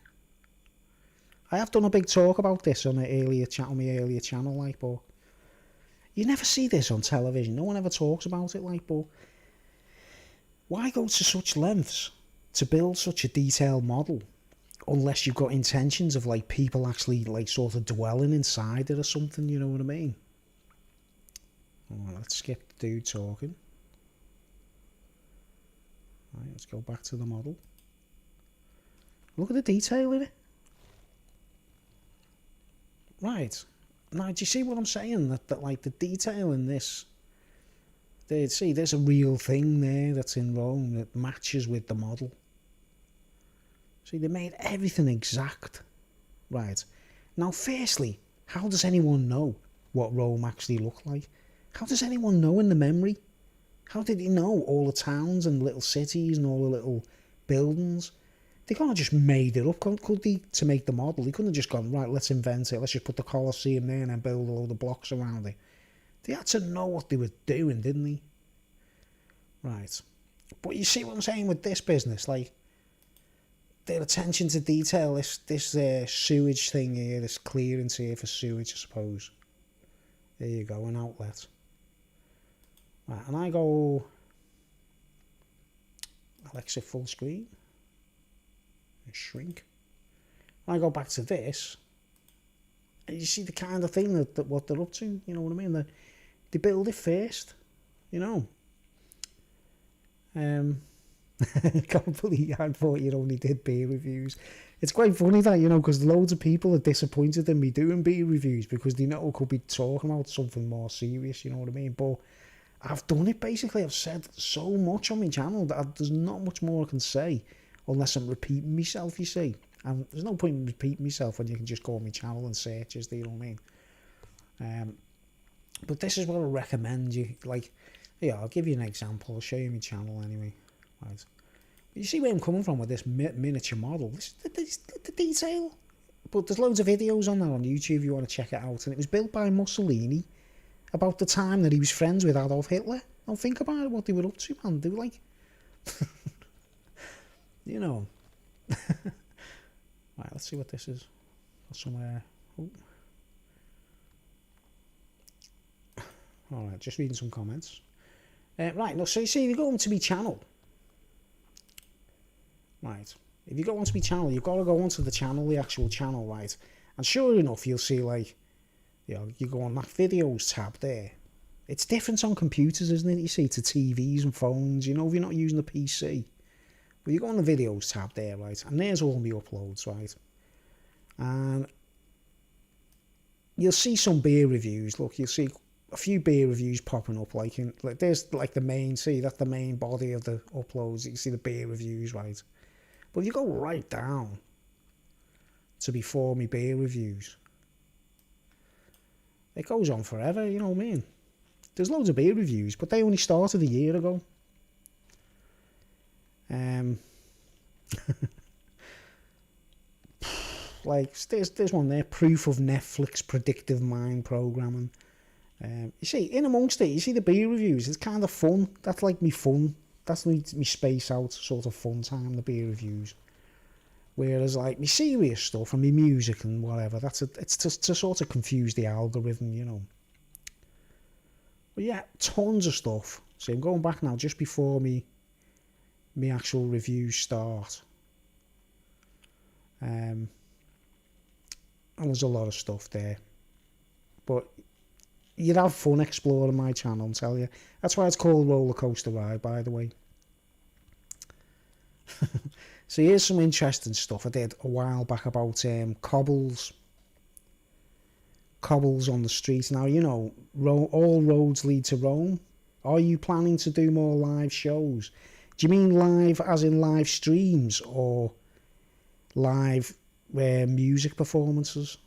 I have done a big talk about this on my earlier channel, like, but you never see this on television. No one ever talks about it, like, but why go to such lengths to build such a detailed model unless you've got intentions of, like, people actually, like, sort of dwelling inside it or something, you know what I mean? Alright, let's skip the dude talking. Right, let's go back to the model. Look at the detail in it. Right. Now, do you see what I'm saying? That like, the detail in this... See, there's a real thing there that's in Rome that matches with the model. See, they made everything exact. Right. Now, firstly, how does anyone know what Rome actually looked like? How does anyone know in the memory? How did he know all the towns and little cities and all the little buildings? They can't have just made it up, could they, to make the model? They couldn't have just gone, right, let's invent it, let's just put the Colosseum there and then build all the blocks around it. They had to know what they were doing, didn't they? Right. But you see what I'm saying with this business? Like, their attention to detail, this sewage thing here, this clearance here for sewage, I suppose. There you go, an outlet. Right, and I go, Alexa full screen, and shrink. And I go back to this, and you see the kind of thing that what they're up to, you know what I mean? They build it first, you know. I can't believe I thought you only did beer reviews. It's quite funny that, you know, because loads of people are disappointed in me doing beer reviews because they know I could be talking about something more serious, you know what I mean? But I've done it basically. I've said so much on my channel that there's not much more I can say unless I'm repeating myself, you see. And there's no point in repeating myself when you can just go on my channel and search, do you know what I mean? But this is what I recommend you, like, yeah, I'll give you an example. I'll show you my channel anyway. Right. You see where I'm coming from with this miniature model. This is the detail. But there's loads of videos on that on YouTube if you want to check it out. And it was built by Mussolini about the time that he was friends with Adolf Hitler. Now think about it, what they were up to, man. They were like, you know. Right, let's see what this is. Somewhere. Oh. Alright, just reading some comments. Right, now, so you see, if you go onto my channel, right, if you go onto my channel, you've got to go onto the channel, the actual channel, right, and sure enough, you'll see, like, you know, you go on that videos tab there. It's different on computers, isn't it, you see, to TVs and phones, you know, if you're not using a PC. But you go on the videos tab there, right, and there's all my uploads, right, and you'll see some beer reviews. Look, you'll see a few beer reviews popping up, like there's like the main, see, that's the main body of the uploads. You can see the beer reviews, right? But if you go right down to before me beer reviews, it goes on forever, you know what I mean? There's loads of beer reviews, but they only started a year ago. Like, there's one there, proof of Netflix predictive mind programming. You see, in amongst it, you see the beer reviews, it's kind of fun. That's like me fun. That's me space out sort of fun time, the beer reviews. Whereas like me serious stuff and me music and whatever, it's to sort of confuse the algorithm, you know. But yeah, tons of stuff. See, I'm going back now just before me actual reviews start. And there's a lot of stuff there. But you'd have fun exploring my channel, I'll tell you. That's why it's called Roller Coaster Ride, by the way. So here's some interesting stuff I did a while back about cobbles. Cobbles on the streets. Now, you know, all roads lead to Rome. Are you planning to do more live shows? Do you mean live as in live streams or live music performances?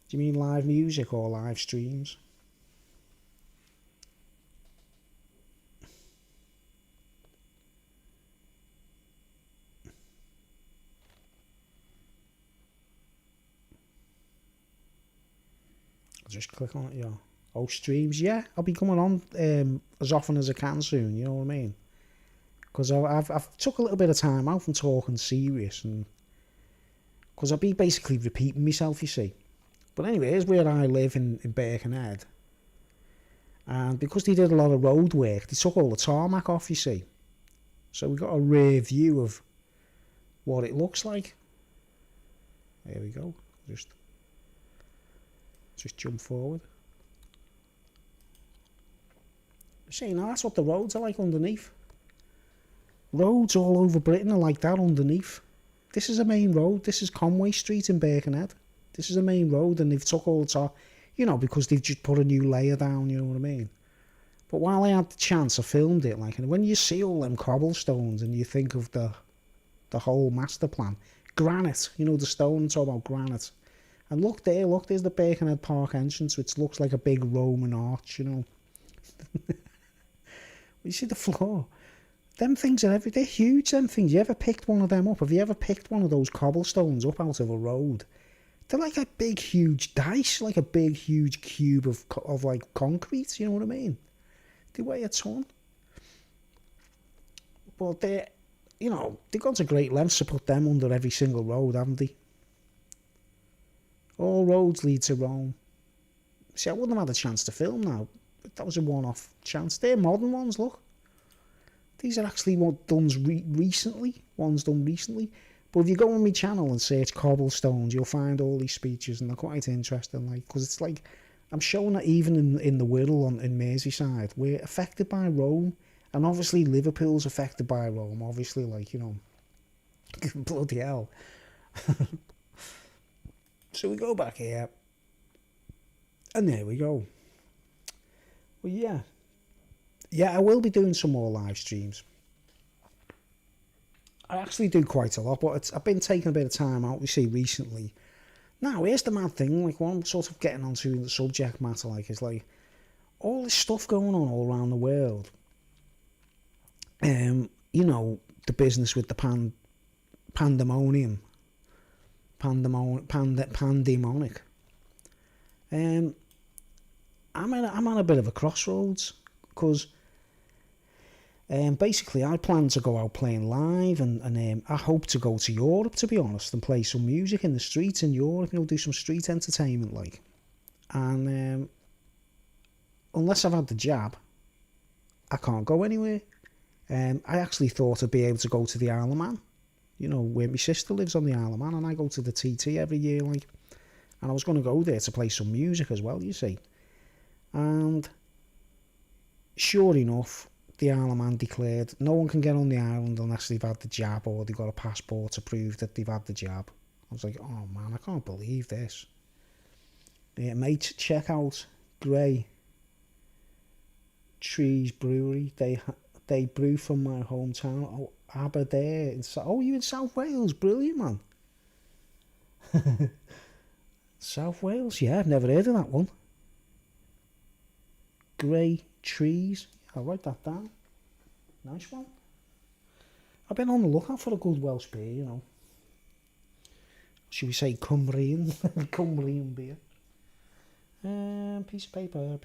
Do you mean live music or live streams? I'll just click on it, yeah. Oh, streams, yeah. I'll be coming on as often as I can soon, you know what I mean? Because I've took a little bit of time out from talking serious, and because I'll be basically repeating myself, you see. But anyway, here's where I live in Birkenhead. And because they did a lot of road work, they took all the tarmac off, you see. So we got a rear view of what it looks like. There we go. Just jump forward. See, now that's what the roads are like underneath. Roads all over Britain are like that underneath. This is a main road. This is Conway Street in Birkenhead. This is a main road, and they've took all the top, you know, because they've just put a new layer down, you know what I mean? But while I had the chance, I filmed it, like, and when you see all them cobblestones and you think of the whole master plan, granite, you know, the stone, it's all about granite. And look there, look, there's the Birkenhead Park entrance, which looks like a big Roman arch, you know. You see the floor? Them things they're huge, them things. You ever picked one of them up? Have you ever picked one of those cobblestones up out of a road? They're like a big, huge dice, like a big, huge cube of like concrete, you know what I mean? They weigh a ton. But they've gone to great lengths to put them under every single road, haven't they? All roads lead to Rome. See, I wouldn't have had a chance to film now. That was a one-off chance. They're modern ones, look. These are actually done recently. Ones done recently. But if you go on my channel and search cobblestones, you'll find all these speeches, and they're quite interesting. Like, because it's like I'm showing that even in the Wirral in Merseyside, we're affected by Rome, and obviously Liverpool's affected by Rome. Obviously, like, you know, bloody hell. So we go back here, and there we go. Well, yeah, I will be doing some more live streams. I actually do quite a lot, but I've been taking a bit of time out, you see, recently. Now, here's the mad thing, like, what I'm sort of getting onto the subject matter, like, is, like, all this stuff going on all around the world. You know, the business with the pandemonium. Pandemonic. I'm at a bit of a crossroads, because basically I plan to go out playing live, and I hope to go to Europe, to be honest, and play some music in the streets in Europe, you know, do some street entertainment, like. And unless I've had the jab, I can't go anywhere. I actually thought I'd be able to go to the Isle of Man, you know, where my sister lives on the Isle of Man, and I go to the TT every year, like. And I was going to go there to play some music as well, you see. And sure enough, the Isle of Man declared no one can get on the island unless they've had the jab, or they've got a passport to prove that they've had the jab. I was like, oh man, I can't believe this. Yeah, mate, check out Grey Trees Brewery. They brew from my hometown. Oh, Aberdare. Oh, you in South Wales? Brilliant, man. South Wales, yeah, I've never heard of that one. Grey Trees. I'll write that down. Nice one. I've been on the lookout for a good Welsh beer, you know. Should we say Cumbrian? Cumbrian beer. Piece of paper.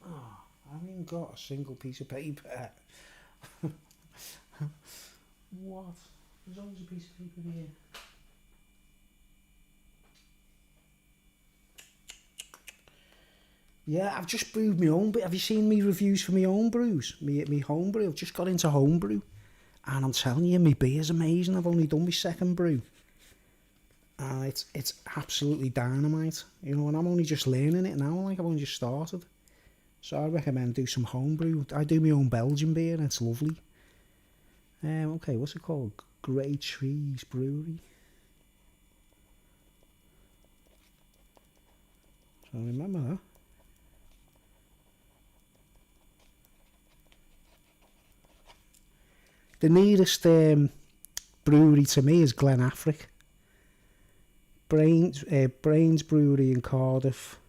Oh, I haven't even got a single piece of paper. What? There's always a piece of paper here. Yeah, I've just brewed my own. But have you seen me reviews for my own brews? Me homebrew. I've just got into homebrew, and I'm telling you, my beer's amazing. I've only done my second brew, and it's absolutely dynamite. You know, and I'm only just learning it now. Like, I've only just started, so I recommend do some homebrew. I do my own Belgian beer, and it's lovely. Okay, what's it called? Grey Trees Brewery. So remember that. The nearest brewery to me is Glen Affric. Brains Brewery in Cardiff.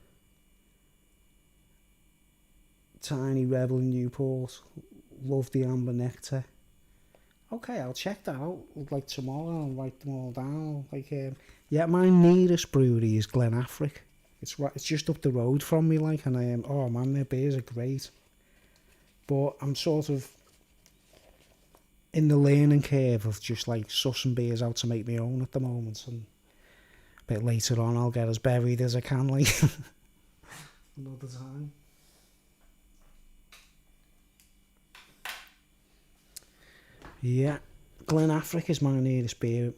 Tiny Rebel in Newport. Love the Amber Nectar. Okay, I'll check that out. Like tomorrow, I'll write them all down. Like, yeah, my nearest brewery is Glen Affric. It's just up the road from me. Like, and oh man, their beers are great. But I'm sort of in the learning curve of just like sussing beers out to make my own at the moment, and a bit later on I'll get as buried as I can, like. Another time. Yeah, Glen Affric is my nearest beer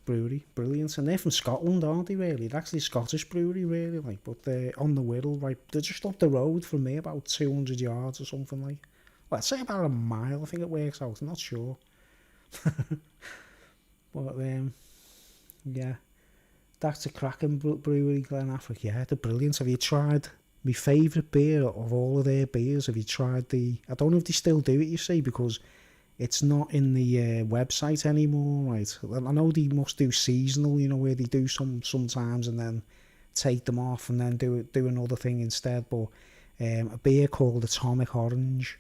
brewery. Brilliant. And they're from Scotland, aren't they, really? They're actually a Scottish brewery, really, like, but they're on the Wirral, right? They're just up the road from me, about 200 yards or something, like. Well, I'd say about a mile, I think it works out. I'm not sure. But, yeah. That's a cracking brewery, Glen Affric. Yeah, they're brilliant. Have you tried my favourite beer of all of their beers? Have you tried I don't know if they still do it, you see, because it's not in the website anymore, right? I know they must do seasonal, you know, where they do sometimes, and then take them off and then do another thing instead. But a beer called Atomic Orange.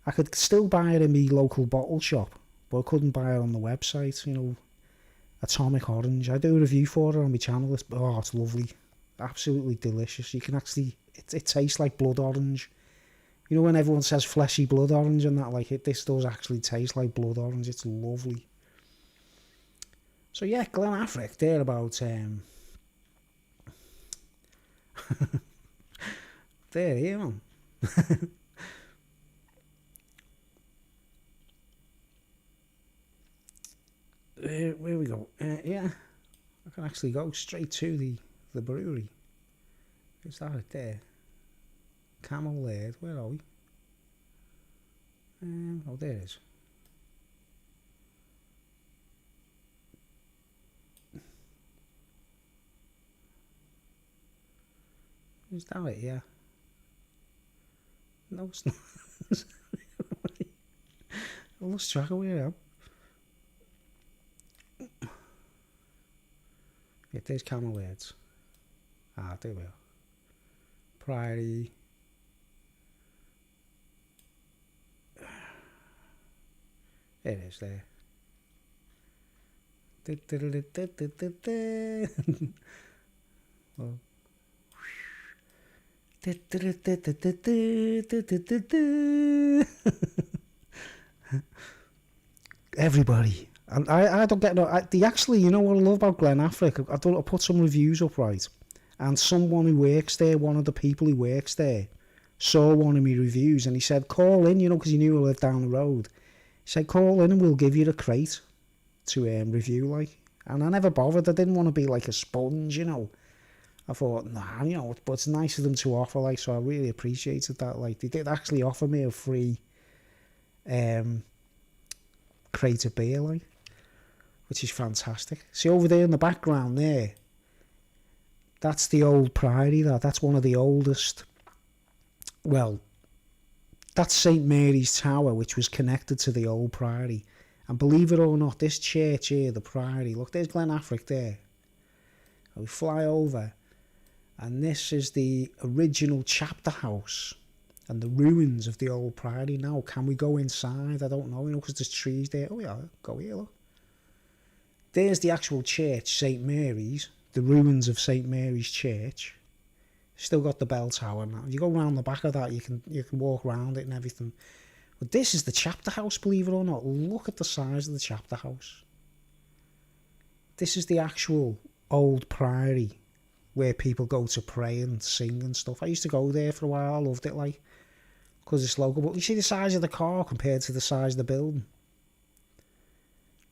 I could still buy it in my local bottle shop, but I couldn't buy it on the website, you know. Atomic Orange. I do a review for it on my channel. It's lovely. Absolutely delicious. You can actually, it tastes like blood orange. You know when everyone says fleshy blood orange and that, like this does actually taste like blood orange. It's lovely. So yeah, Glen Affric, they're about, they're here, man. Where we go? Yeah, I can actually go straight to the brewery. Is that it there? Camel Laird, where are we? Oh, there it is. Is that it? Yeah. No, it's not. I lost track of where I am. Yeah, there's Camel Laird's. Ah, there we are. Priory. There it is there. Oh. Everybody. And I don't get no. They actually, you know what I love about Glen Affric? I put some reviews up, right? And someone who works there, one of the people who works there, saw one of my reviews and he said, call in, you know, because he knew I lived down the road. He said, call in and we'll give you a crate to review, like. And I never bothered. I didn't want to be like a sponge, you know. I thought, nah, you know, but it's nice of them to offer, like, so I really appreciated that. Like, they did actually offer me a free crate of beer, like, which is fantastic. See, over there in the background there, that's the old Priory, that's one of the oldest, well, that's St Mary's Tower, which was connected to the old Priory. And believe it or not, this church here, the Priory, look, there's Glen Affric there. And we fly over, and this is the original chapter house and the ruins of the old Priory. Now, can we go inside? I don't know, you know, because there's trees there. Oh yeah, go here, look. There's the actual church, St Mary's, the ruins of St Mary's Church. Still got the bell tower now. You go around the back of that, you can walk around it and everything. But this is the chapter house, believe it or not. Look at the size of the chapter house. This is the actual old Priory where people go to pray and sing and stuff. I used to go there for a while. I loved it, like, because it's local. But you see the size of the car compared to the size of the building.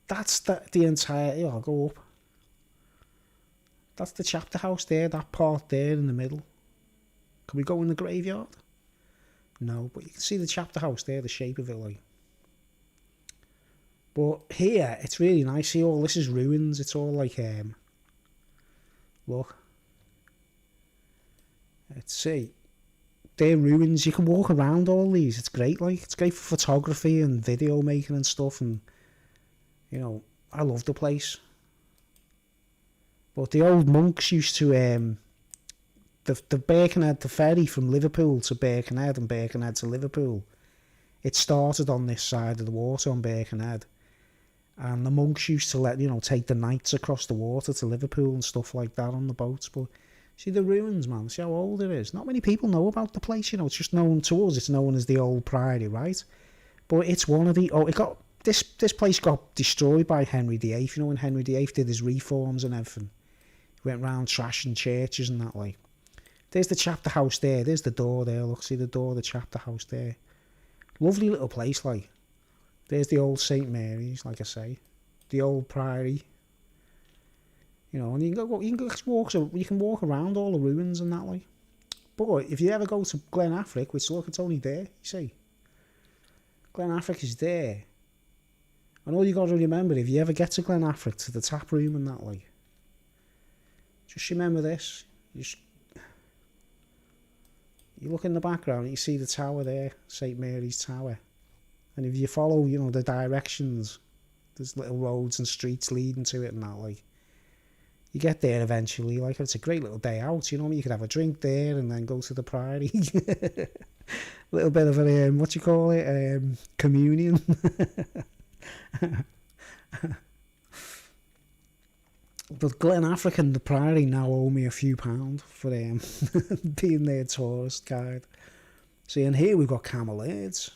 That's the entire... Yeah, I'll go up. That's the chapter house there, that part there in the middle. Can we go in the graveyard? No, but you can see the chapter house there, the shape of it, like. But here, it's really nice. See, all this is ruins. It's all like, look. Let's see. They're ruins. You can walk around all these. It's great, like. It's great for photography and video making and stuff. And, you know, I love the place. But the old monks used to, the Birkenhead, the ferry from Liverpool to Birkenhead and Birkenhead to Liverpool, it started on this side of the water on Birkenhead. And the monks used to let, you know, take the knights across the water to Liverpool and stuff like that on the boats. But see the ruins, man, see how old it is. Not many people know about the place, you know, it's just known to us, it's known as the old Priory, right? But it's one of the, this place got destroyed by Henry VIII, you know, when Henry VIII did his reforms and everything. He went round trashing churches and that, like. There's the chapter house there, there's the door there, look, see the door of the chapter house there. Lovely little place, like. There's the old St Mary's, like I say. The old Priory. You know, and you can walk around all the ruins and that, like. But if you ever go to Glen Affric, which, look, it's only there, you see. Glen Affric is there. And all you got to remember, if you ever get to Glen Affric, to the tap room and that, like, just remember this. You look in the background and you see the tower there, St Mary's Tower. And if you follow, you know, the directions, there's little roads and streets leading to it and that, like. you get there eventually. Like, it's a great little day out. You know what I mean? You could have a drink there and then go to the Priory. Little bit of a what you call it, communion. But Glen Affric and the Priory now owe me a few pounds for being their tourist guide. See, and here we've got Camel Aids.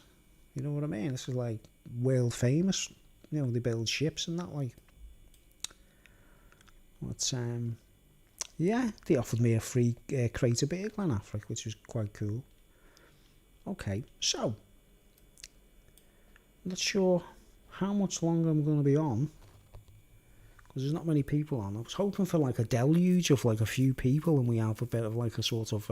You know what I mean? This is like world famous. You know, they build ships and that, like. But yeah, they offered me a free crate of beer, Glen Affric, which was quite cool. Okay, so I'm not sure how much longer I'm going to be on, because there's not many people on. I was hoping for like a deluge of like a few people, and we have a bit of like a sort of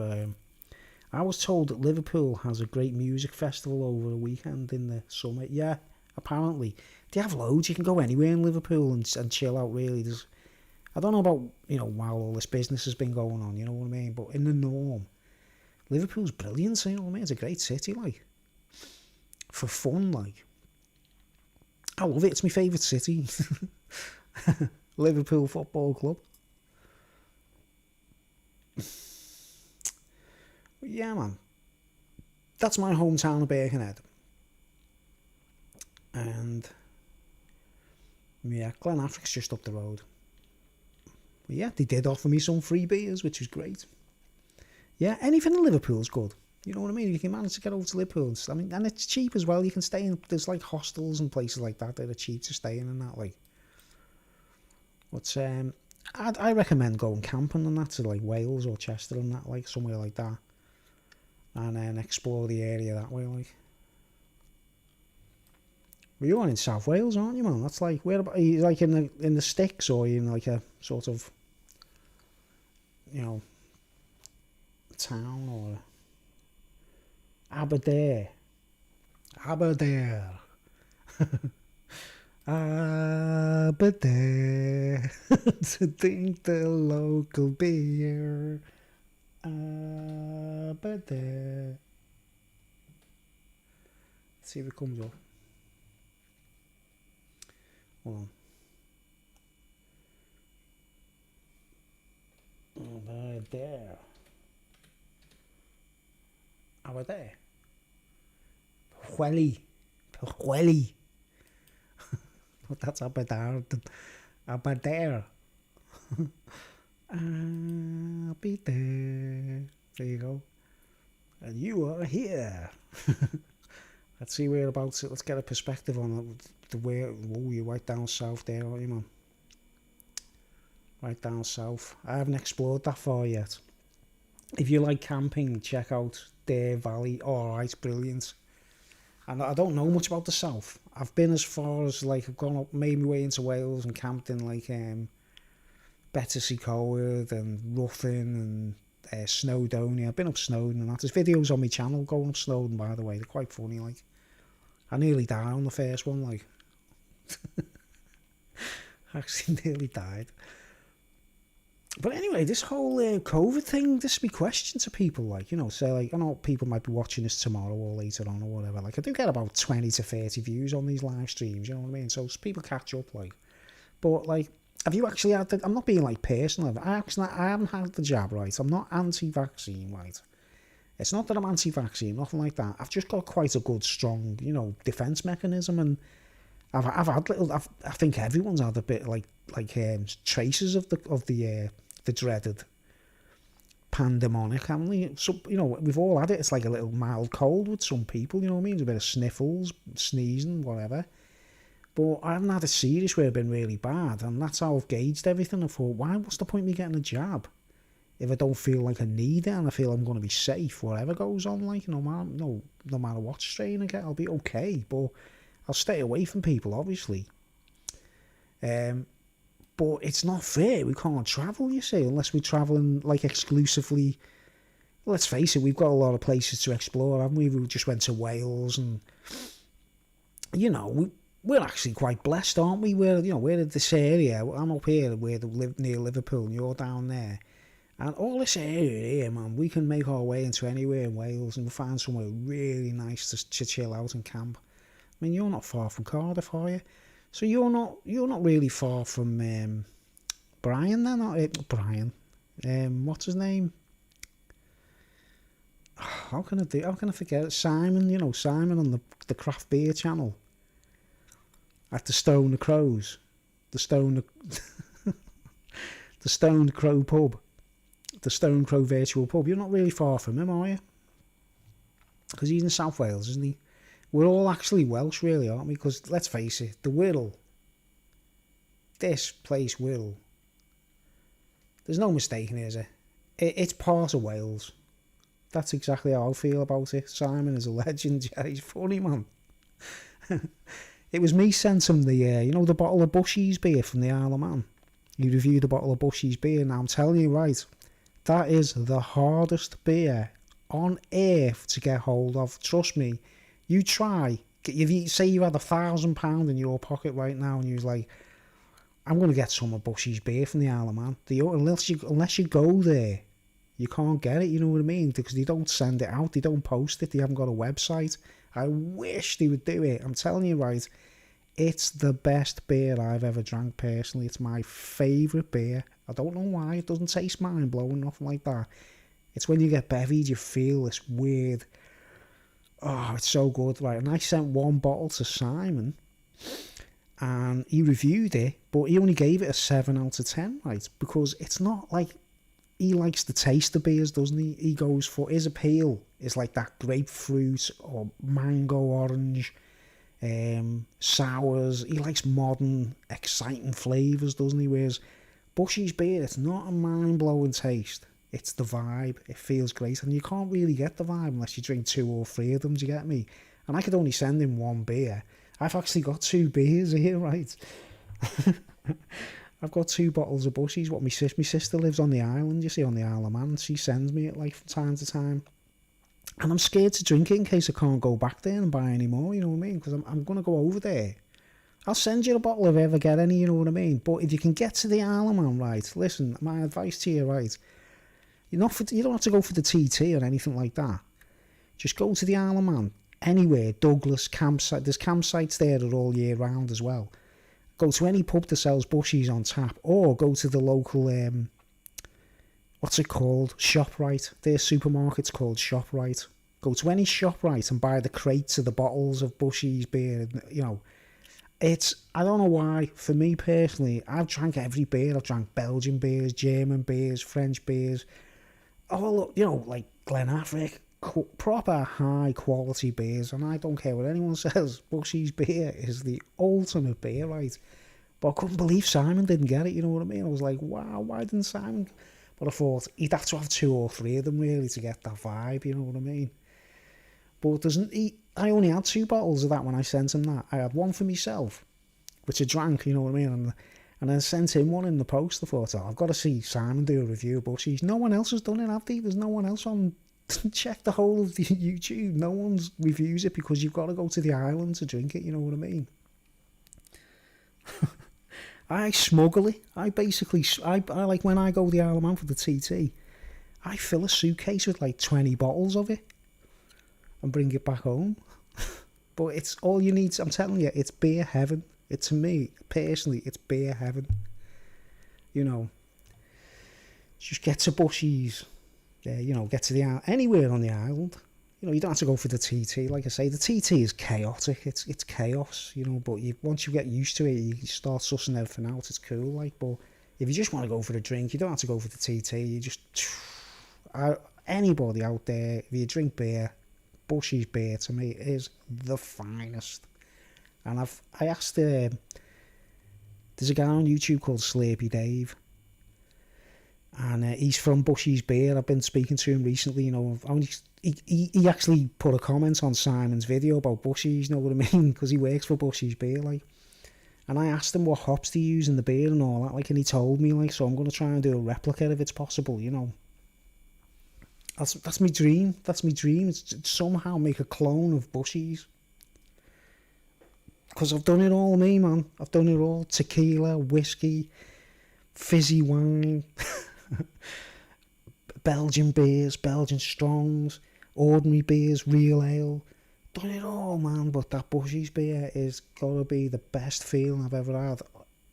I was told that Liverpool has a great music festival over the weekend in the summer. Yeah, apparently they have loads. You can go anywhere in Liverpool and chill out. Really, I don't know about, you know, while all this business has been going on, you know what I mean, but in the norm, Liverpool's brilliant, you know what I mean? It's a great city, like, for fun, like. I love it. It's my favourite city. Liverpool Football Club. But yeah, man. That's my hometown of Birkenhead. And yeah, Glen Affric's just up the road. But yeah, they did offer me some free beers, which was great. Yeah, anything in Liverpool's good. You know what I mean? You can manage to get over to Liverpool. I mean, and it's cheap as well. You can stay in, there's like hostels and places like that are cheap to stay in and that, like. But I recommend going camping and that to like Wales or Chester and that, like somewhere like that, and then explore the area that way, like. But you're in South Wales, aren't you, man? That's like, where about, are you like in the sticks, or are you in like a sort of, you know, town, or Aberdare. Aberdare. Aberdare. To drink the local beer. Aberdare. Let's see if it comes up. Hold on. Aberdare. Aberdare. Pwllheli. Pwllheli. But that's Aberdare. Aberdare. Aberdare. There you go. And you are here. Let's see whereabouts. Let's get a perspective on the way. Oh, you're right down south there, aren't you, man? Right down south. I haven't explored that far yet. If you like camping, check out Dare Valley. Alright, brilliant. And I don't know much about the south. I've been as far as, like, I've gone up, made my way into Wales and camped in, like, Battersea Coward and Ruthyn and Snowdonia. I've been up Snowdon and that. There's videos on my channel going up Snowdon, by the way. They're quite funny, like. I nearly died on the first one, like. I actually nearly died. But anyway, this whole COVID thing, this be question to people, like, you know, say, like, I know people might be watching this tomorrow or later on or whatever. Like, I do get about 20 to 30 views on these live streams, you know what I mean? So people catch up, like. But, like, have you actually had the, I'm not being, like, personal. I haven't had the jab, right? I'm not anti-vaccine, right? It's not that I'm anti-vaccine, nothing like that. I've just got quite a good, strong, you know, defence mechanism, and I've had little. I think everyone's had a bit like traces of the dreaded pandemonic, haven't we? So, you know, we've all had it. It's like a little mild cold with some people, you know what I mean? There's a bit of sniffles, sneezing, whatever. But I haven't had a serious where it's been really bad, and that's how I've gauged everything. I thought, what's the point of me getting a jab if I don't feel like I need it and I feel I'm going to be safe, whatever goes on, like, no matter what strain I get, I'll be okay, but I'll stay away from people, obviously. But it's not fair. We can't travel, you see, unless we're travelling, like, exclusively. Let's face it, we've got a lot of places to explore, haven't we? We just went to Wales, and, you know, we're actually quite blessed, aren't we? We're in this area. I'm up here, near Liverpool, and you're down there. And all this area here, man, we can make our way into anywhere in Wales and we'll find somewhere really nice to chill out and camp. I mean, you're not far from Cardiff, are you? So you're not really far from Brian then, or Brian. What's his name? How can I forget it? Simon, you know, Simon on the craft beer channel. At the Stone of Crows. The Stone Crow pub. The Stone Crow virtual pub. You're not really far from him, are you? Because he's in South Wales, isn't he? We're all actually Welsh, really, aren't we? Because, let's face it, the Wirral. This place, Wirral. There's no mistaking it, is it? It's part of Wales. That's exactly how I feel about it. Simon is a legend. Yeah, he's funny, man. It was me sent him the, you know, the bottle of Bushy's beer from the Isle of Man. He reviewed the bottle of Bushy's beer. Now, I'm telling you, right, that is the hardest beer on earth to get hold of. Trust me. You try. If you say you had £1,000 in your pocket right now and you was like, I'm going to get some of Bushy's beer from the Isle of Man. Unless you go there, you can't get it, you know what I mean? Because they don't send it out, they don't post it, they haven't got a website. I wish they would do it. I'm telling you, right, it's the best beer I've ever drank personally. It's my favourite beer. I don't know why, it doesn't taste mind-blowing, nothing like that. It's when you get bevied, you feel this weird, oh, it's so good, right? And I sent one bottle to Simon, and he reviewed it, but he only gave it a 7 out of 10, right? Because it's not like, he likes the taste of beers, doesn't he? He goes for, his appeal is like that grapefruit or mango orange, sours. He likes modern, exciting flavours, doesn't he? Whereas Bushy's beer, it's not a mind-blowing taste. It's the vibe. It feels great. And you can't really get the vibe unless you drink 2 or 3 of them, do you get me? And I could only send him 1 beer. I've actually got 2 beers here, right? I've got 2 bottles of Bushy's. What my sister lives on the island, you see, on the Isle of Man. She sends me it like from time to time. And I'm scared to drink it in case I can't go back there and buy any more, you know what I mean? Because I'm going to go over there. I'll send you a bottle if I ever get any, you know what I mean? But if you can get to the Isle of Man, right, listen, my advice to you, right, you don't have to go for the TT or anything like that. Just go to the Isle of Man, anywhere, Douglas, campsite. There's campsites there all year round as well. Go to any pub that sells Bushy's on tap, or go to the local, what's it called? ShopRite. Their supermarket's called ShopRite. Go to any ShopRite and buy the crates of the bottles of Bushy's beer. You know, I don't know why, for me personally, I've drank every beer. I've drank Belgian beers, German beers, French beers, all, you know, like Glenafric, proper high quality beers, and I don't care what anyone says, Bushy's beer is the ultimate beer, right? But I couldn't believe Simon didn't get it, you know what I mean? I was like, wow, why didn't Simon? But I thought he'd have to have 2 or 3 of them really to get that vibe, you know what I mean? But I only had 2 bottles of that when I sent him that. I had one for myself, which I drank, you know what I mean? And then sent him one in the post. I thought, I've got to see Simon do a review of Bushy's. No one else has done it, have they? There's no one else on. Check the whole of the YouTube. No one's reviews it because you've got to go to the island to drink it, you know what I mean? I smuggle it. I like when I go to the Isle of Man for the TT, I fill a suitcase with like 20 bottles of it and bring it back home. But it's all you need. I'm telling you, it's beer heaven. To me, personally, it's beer heaven. You know, just get to Bushy's. You know, get to the island, anywhere on the island. You know, you don't have to go for the TT. Like I say, the TT is chaotic. It's chaos, you know, but once you get used to it, you start sussing everything out. It's cool, like, but if you just want to go for the drink, you don't have to go for the TT. You just, anybody out there, if you drink beer, Bushy's beer, to me, is the finest. And I asked, there's a guy on YouTube called Slurpy Dave, and he's from Bushy's Beer. I've been speaking to him recently, you know. He actually put a comment on Simon's video about Bushy's, you know what I mean? Because he works for Bushy's Beer, like. And I asked him what hops to use in the beer and all that, like, and he told me, like, so I'm going to try and do a replica if it's possible, you know. That's my dream. That's my dream. It's to somehow make a clone of Bushy's. Because I've done it all, me, man. I've done it all. Tequila, whiskey, fizzy wine, Belgian beers, Belgian strongs, ordinary beers, real ale. Done it all, man. But that Bushy's beer is got to be the best feeling I've ever had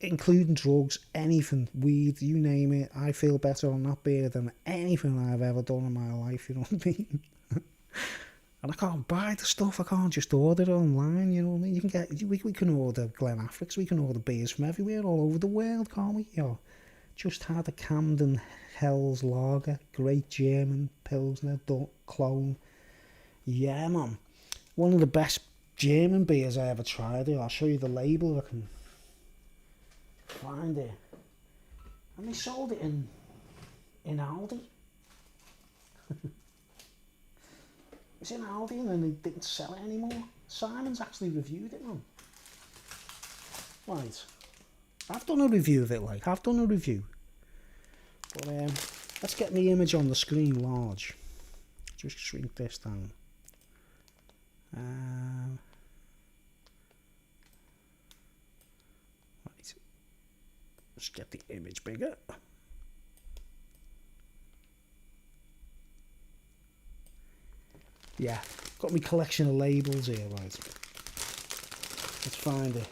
including drugs, anything, weed, you name it. I feel better on that beer than anything I've ever done in my life, you know what I mean? And I can't buy the stuff, I can't just order it online, you know what I mean? You can get, we can order Glenafrics, we can order beers from everywhere, all over the world, can't we? You know, just had a Camden Hell's Lager, great German Pilsner, clone. Yeah, man. One of the best German beers I ever tried. I'll show you the label if I can find it. And they sold it in Aldi. It's in Aldi and then they didn't sell it anymore. Simon's actually reviewed it, man. Right. I've done a review of it, like. I've done a review. But let's get the image on the screen large. Just shrink this down. Right. Let's get the image bigger. Yeah, got my collection of labels here, right. Let's find it.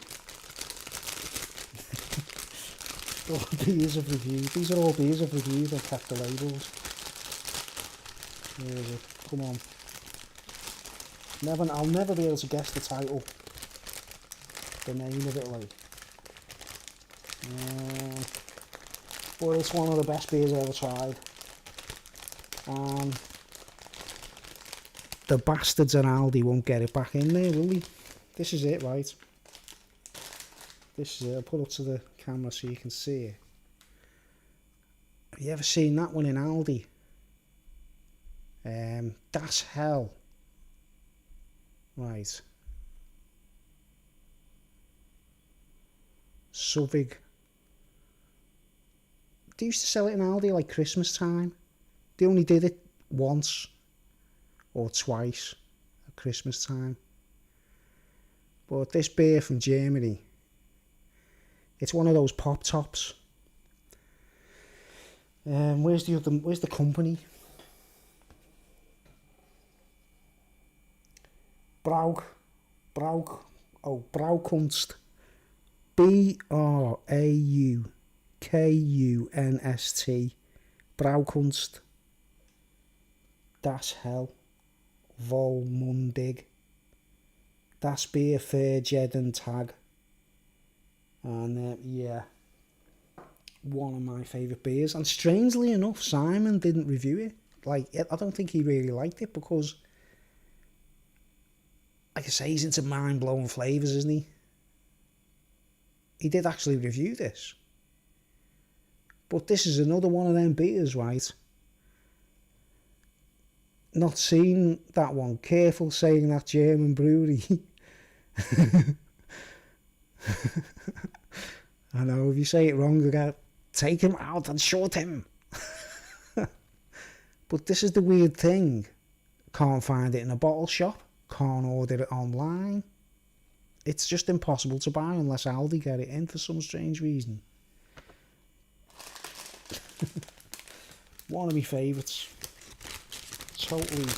All beers of reviews. These are all beers of reviews. I've kept the labels. Where is it? Come on. I'll never be able to guess the title. The name of it, like. But it's one of the best beers I ever tried. The bastards at Aldi won't get it back in there, will they? This is it, right? This is it. I'll put it up to the camera so you can see it. Have you ever seen that one in Aldi? Das Hell. Right. Suvig. They used to sell it in Aldi like Christmas time. They only did it once or twice at Christmas time. But this beer from Germany, it's one of those pop tops. Where's the company? Braukunst. Braukunst. Braukunst. Das Hell. Volmundig. Das Bier für jeden Tag. And yeah, one of my favourite beers. And strangely enough, Simon didn't review it. Like, I don't think he really liked it because, like I say, he's into mind-blowing flavours, isn't he? He did actually review this. But this is another one of them beers, right? Not seen that one. Careful saying that German brewery. I know, if you say it wrong, you gotta take him out and shoot him. But this is the weird thing. Can't find it in a bottle shop. Can't order it online. It's just impossible to buy unless Aldi get it in for some strange reason. One of my favourites. Totally.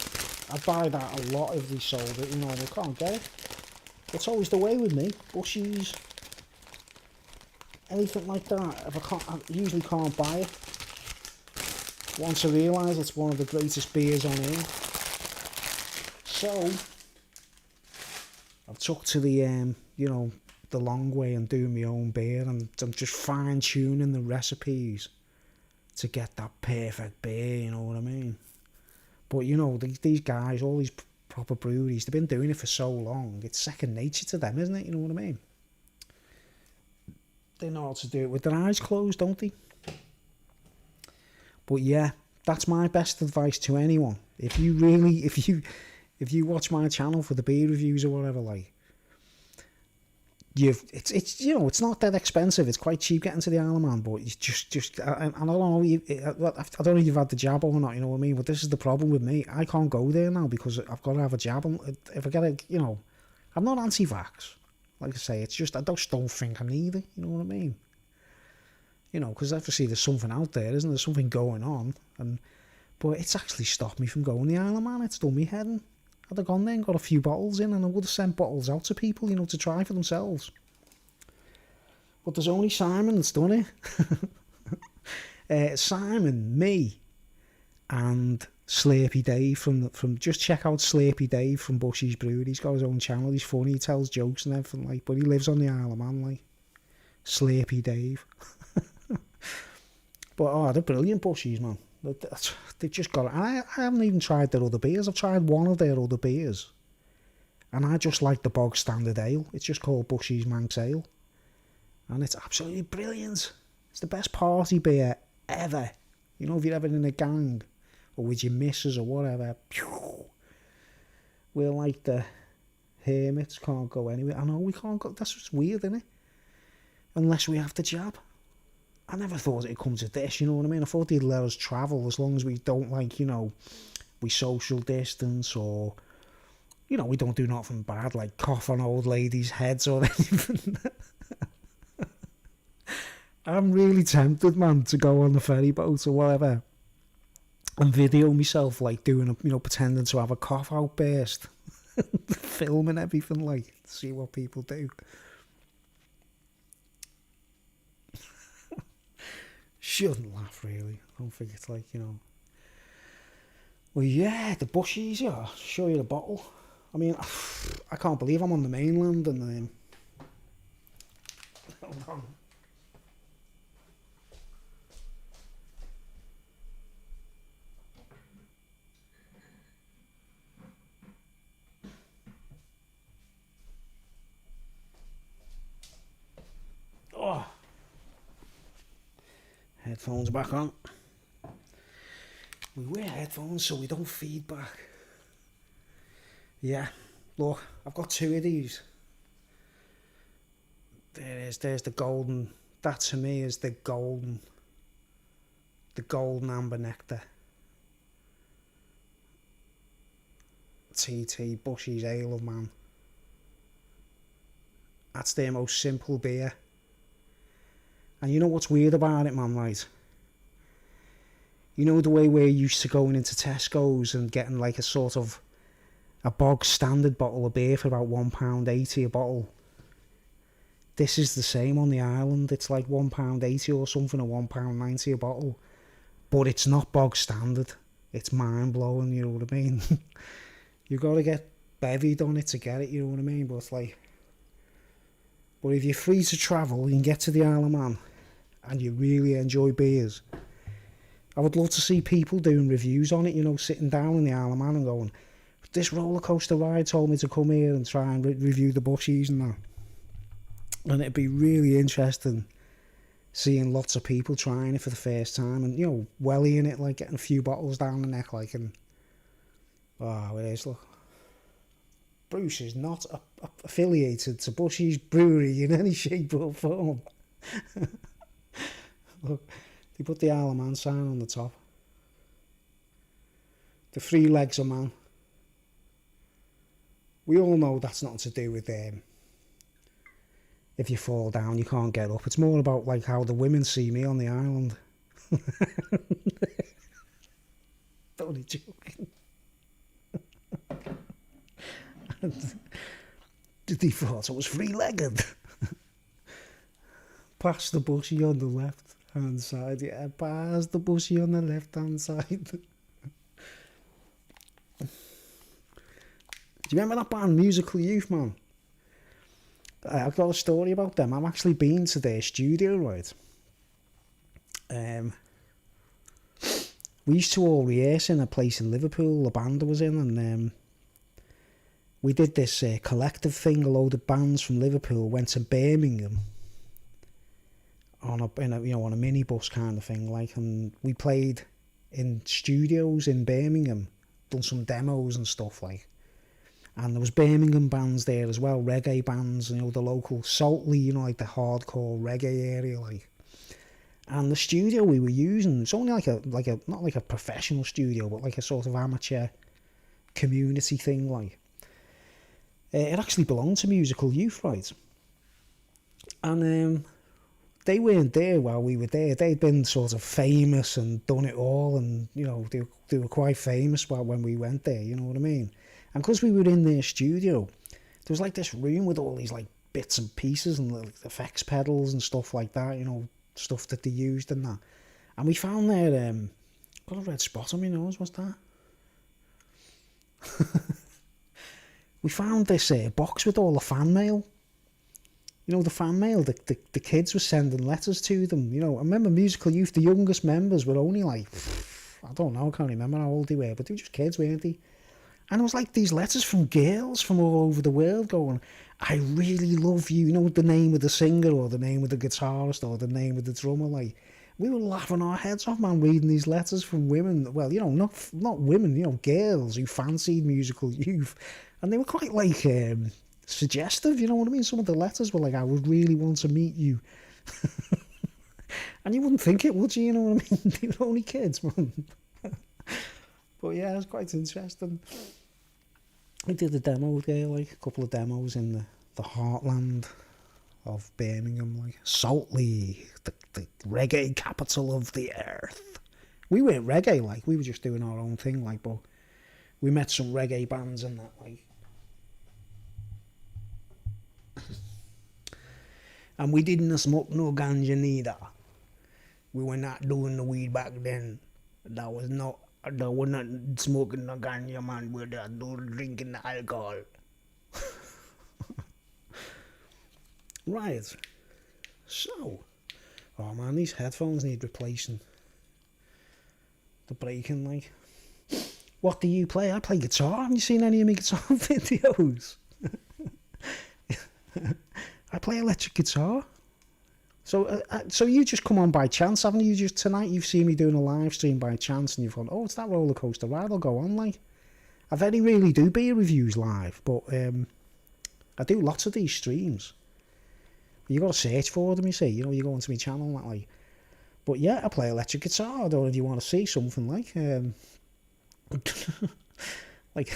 I'd buy that a lot if they sold it, you know, they can't get it. It's always the way with me. Bushies. Anything like that. If I usually can't buy it. Once I realise it's one of the greatest beers on earth. So I've took to the, you know, the long way and doing my own beer, and I'm just fine tuning the recipes to get that perfect beer, you know what I mean? But you know, these guys, all these proper breweries, they've been doing it for so long, it's second nature to them, isn't it? You know what I mean? They know how to do it with their eyes closed, don't they? But yeah, that's my best advice to anyone. If you really, if you watch my channel for the beer reviews or whatever, like, it's you know, it's not that expensive. It's quite cheap getting to the Isle of Man, but it's just and I don't know, I don't know if you've had the jab or not, you know what I mean? But this is the problem with me. I can't go there now because I've got to have a jab. And if I get a, you know, I'm not anti-vax. Like I say, it's just I just don't think I need it. You know what I mean? You know, because obviously there's something out there, isn't there? Something going on, but it's actually stopped me from going to the Isle of Man. It's done me head in. I'd have gone there and got a few bottles in, and I would have sent bottles out to people, you know, to try for themselves. But there's only Simon that's done it. Simon, me, and Slurpy Dave from just check out Slurpy Dave from Bushy's Brewery. He's got his own channel. He's funny. He tells jokes and everything like. But he lives on the Isle of Man, like Slurpy Dave. But they're brilliant Bushies, man. They've just got it. I haven't even tried their other beers. I've tried one of their other beers, and I just like the bog standard ale. It's just called Bushy's Manx Ale, and it's absolutely brilliant. It's the best party beer ever. You know, if you're ever in a gang or with your missus or whatever, we're like the hermits, can't go anywhere. I know we can't go. That's just weird, isn't it? Unless we have the jab. I never thought it'd come to this, you know what I mean? I thought they'd let us travel as long as we don't, like, you know, we social distance or, you know, we don't do nothing bad, like cough on old ladies' heads or anything. I'm really tempted, man, to go on the ferry boat or whatever and video myself, like, doing, you know, pretending to have a cough outburst. Filming everything, like, see what people do. Shouldn't laugh, really. I don't think it's like, you know. Well, yeah, the Bushies, yeah. I'll show you the bottle. I mean, I can't believe I'm on the mainland and hold on. Oh. Headphones back on. We wear headphones so we don't feedback. Yeah, look, I've got two of these. There it is, there's the golden. That to me is the golden amber nectar. TT Bushy's Ale of Man. That's their most simple beer. And you know what's weird about it, man, right? You know the way we're used to going into Tesco's and getting like a sort of a bog standard bottle of beer for about £1.80 a bottle. This is the same on the island. It's like £1.80 or something, or £1.90 a bottle. But it's not bog standard. It's mind blowing, you know what I mean? You've got to get bevied on it to get it, you know what I mean? But it's like, but if you're free to travel, you can get to the Isle of Man and you really enjoy beers. I would love to see people doing reviews on it, you know, sitting down in the Isle of Man and going, this roller coaster ride told me to come here and try and review the Bushies and that. And it'd be really interesting seeing lots of people trying it for the first time and, you know, wellying it, like getting a few bottles down the neck, like, and oh, it is, look. Bruce is not affiliated to Bushy's Brewery in any shape or form. Look, they put the Isle of Man sign on the top. The 3 legs of man. We all know that's nothing to do with if you fall down, you can't get up. It's more about like how the women see me on the island. Totally joking. They thought I was 3-legged. Past the Bushy on the left hand side, yeah, past the Bushy on the left hand side. Do you remember that band Musical Youth, man? I've got a story about them. I've actually been to their studio, right? We used to all rehearse in a place in Liverpool, the band I was in, and we did this collective thing. A load of bands from Liverpool went to Birmingham on a minibus kind of thing, like, and we played in studios in Birmingham, done some demos and stuff, like. And there was Birmingham bands there as well, reggae bands, you know, the local Saltley, you know, like the hardcore reggae area, like. And the studio we were using, it's only like a not like a professional studio, but like a sort of amateur community thing, like. It actually belonged to Musical Youth, right? And they weren't there while we were there. They'd been sort of famous and done it all, and, you know, they were quite famous when we went there, you know what I mean? And because we were in their studio, there was like this room with all these like bits and pieces and like effects pedals and stuff like that, stuff that they used and that. And we found there, got a red spot on my nose, what's that? We found this box with all the fan mail. The fan mail, the kids were sending letters to them. I remember Musical Youth, the youngest members were only like, I don't know, I can't remember how old they were, but they were just kids, weren't they? And it was like these letters from girls from all over the world going, I really love you, the name of the singer or the name of the guitarist or the name of the drummer. Like, we were laughing our heads off, man, reading these letters from women. Well, not women, girls who fancied Musical Youth. And they were quite like suggestive, you know what I mean? Some of the letters were like, I would really want to meet you. And you wouldn't think it, would you? You know what I mean? They were only kids, man. But yeah, it was quite interesting. We did a demo there, like a couple of demos in the heartland of Birmingham, like Saltley, the reggae capital of the earth. We weren't reggae, like, we were just doing our own thing, like, but we met some reggae bands and that, like. And we didn't smoke no ganja neither. We were not doing the weed back then. That was not smoking no ganja, man. We were drinking the alcohol. Right. So. Oh man, these headphones need replacing. They're breaking, like. What do you play? I play guitar. Haven't you seen any of my guitar videos? I play electric guitar. So you just come on by chance, haven't you? Just tonight you've seen me doing a live stream by chance and you've gone, oh, it's that roller coaster ride, I'll go on, like. I very rarely do beer reviews live, but I do lots of these streams. You got to search for them, you see. You go onto my channel and that, like. But yeah, I play electric guitar. I don't know if you want to see something like like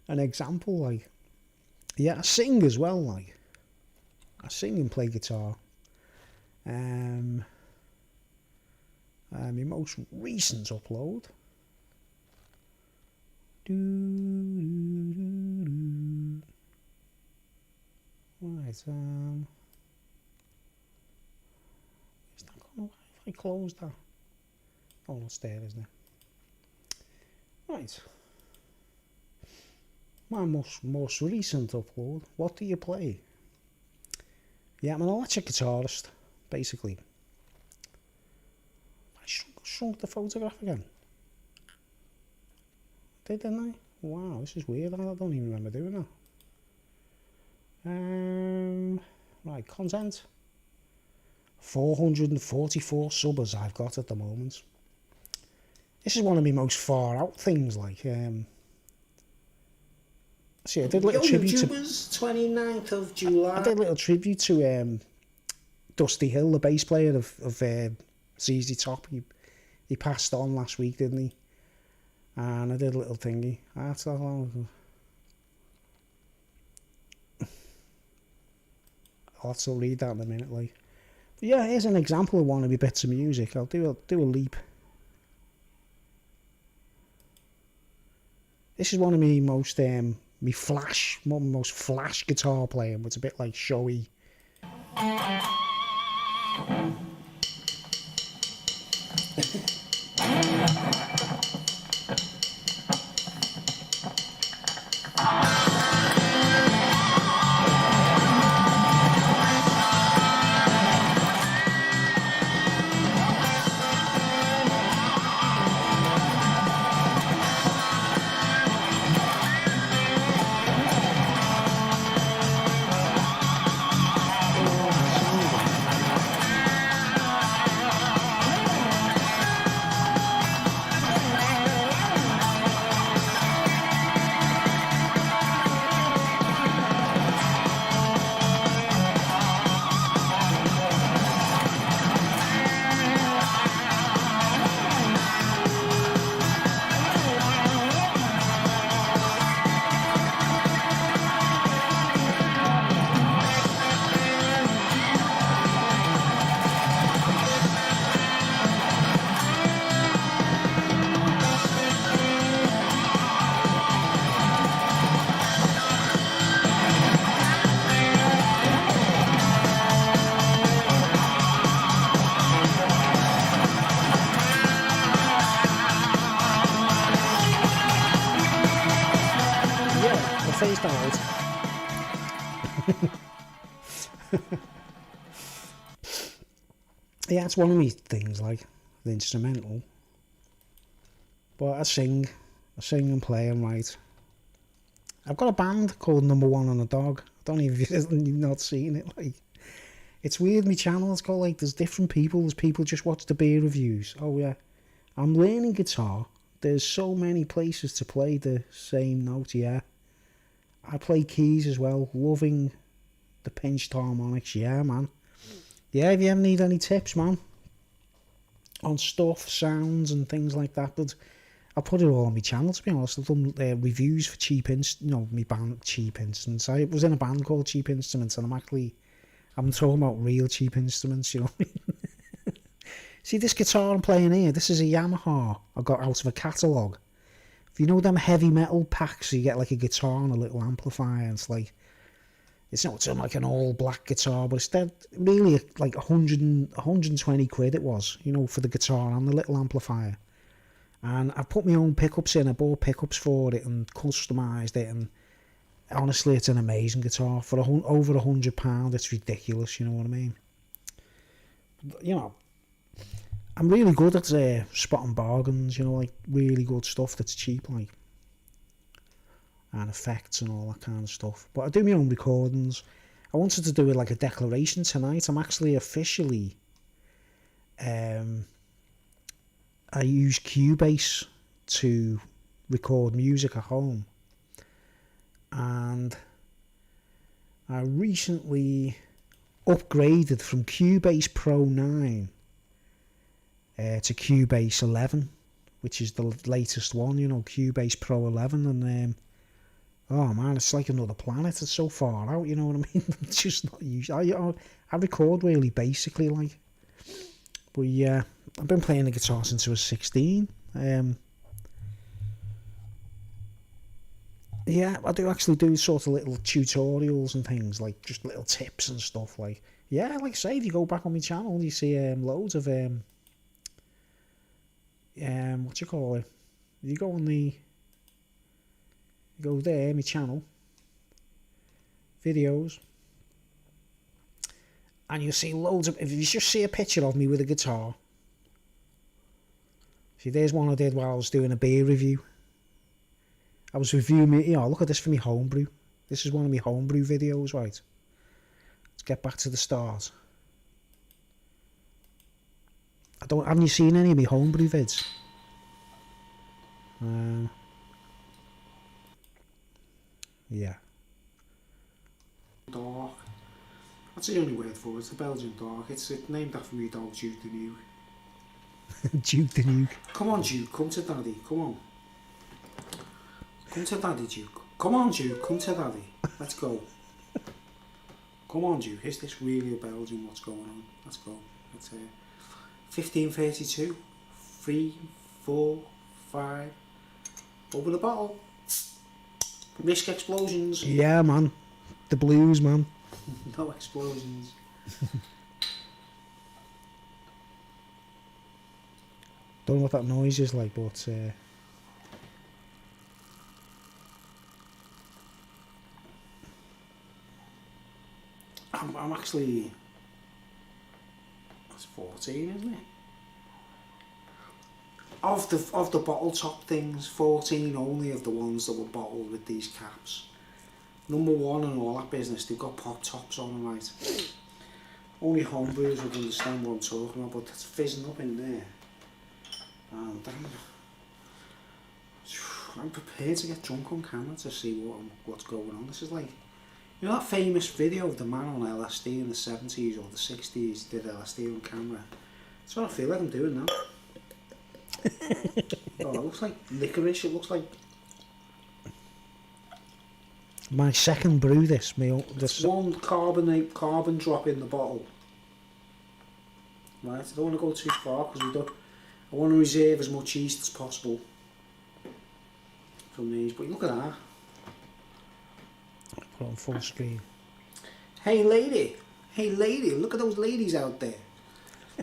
an example, like. Yeah, I sing as well, like. I sing and play guitar. My most recent upload. Right, is that going away if I close that? Oh, it's there, isn't it? Right. My most recent upload. What do you play? Yeah, I'm an electric guitarist, basically. I shrunk the photograph again. Didn't I? Wow, this is weird. I don't even remember doing that. Right, content. 444 subbers I've got at the moment. This is one of my most far out things, like. See, I did a little tribute to 29th of July. I did a little tribute to Dusty Hill, the bass player of ZZ Top. He passed on last week, didn't he? And I did a little thingy. That's that long ago. I'll have to read that in a minute, like. But yeah, here's an example of one of my bits of music. I'll do a leap. This is one of my most most flash guitar playing. It's a bit like showy. phased out. Yeah, it's one of me things, like, the instrumental. But I sing and play and write. I've got a band called Number One on a Dog. I don't even if you've not seen it. Like, it's weird. My channel, it's got like, there's different people. There's people just watch the beer reviews. Oh yeah, I'm learning guitar. There's so many places to play the same note. Yeah, I play keys as well. Loving the pinched harmonics. Yeah, man. Yeah, if you ever need any tips, man, on stuff, sounds and things like that, but I'll put it all on my channel, to be honest. I've done reviews for my band Cheap Instruments. I was in a band called Cheap Instruments, and I'm talking about real cheap instruments, you know what I mean? See, this guitar I'm playing here, this is a Yamaha I got out of a catalogue. If you know them heavy metal packs, you get like a guitar and a little amplifier, and it's not like an all black guitar, but it's really like 120 quid it was, you know, for the guitar and the little amplifier. And I put my own pickups in. I bought pickups for it and customised it. And honestly, it's an amazing guitar. For over £100, it's ridiculous, you know what I mean? You know, I'm really good at spotting bargains, you know, like really good stuff that's cheap, like. And effects and all that kind of stuff. But I do my own recordings. I wanted to do it like a declaration tonight. I'm actually officially... I use Cubase to record music at home, and I recently upgraded from Cubase Pro 9 to Cubase 11, which is the latest one, you know, Cubase Pro 11, and oh man, it's like another planet. It's so far out, you know what I mean? It's just not usual. I record really basically, like. But yeah, I've been playing the guitar since I was 16. Yeah, I do actually do sort of little tutorials and things, like just little tips and stuff. Like, yeah, like I say, if you go back on my channel, you see loads of what you call it? You go on you go there, my channel, videos. And you'll see loads of... If you just see a picture of me with a guitar... See, there's one I did while I was doing a beer review. I was reviewing... You know, look at this for me homebrew. This is one of my homebrew videos, right? Let's get back to the start. Haven't you seen any of my homebrew vids? Yeah. Dark. That's the only word for it. It's the Belgian Dark. It's named after me dog, Duke the Nuke. Duke the Nuke. Come on, Duke. Come to Daddy. Come on. Come to Daddy, Duke. Come on, Duke. Come to Daddy. Let's go. Come on, Duke. Is this really a Belgian? What's going on? Let's go. It's 15:32. 3, 4, 5. Over the bottle. Risk explosions. Yeah, man. The blues, man. No explosions. Don't know what that noise is like, but I'm actually... That's 14, isn't it? Of the bottle top things, 14 only of the ones that were bottled with these caps. Number One and all that business, they've got pop tops on them, right? Only homebrewers would understand what I'm talking about, but that's fizzing up in there. And I'm prepared to get drunk on camera to see what's going on. This is like, you know that famous video of the man on LSD in the 70s or the 60s did LSD on camera? That's what I feel like I'm doing now. Oh, it looks like licorice, it looks like... My second brew, this meal. This one carbon drop in the bottle. Right, I don't want to go too far because I want to reserve as much yeast as possible from these. But look at that. Put on full screen. Hey lady, look at those ladies out there.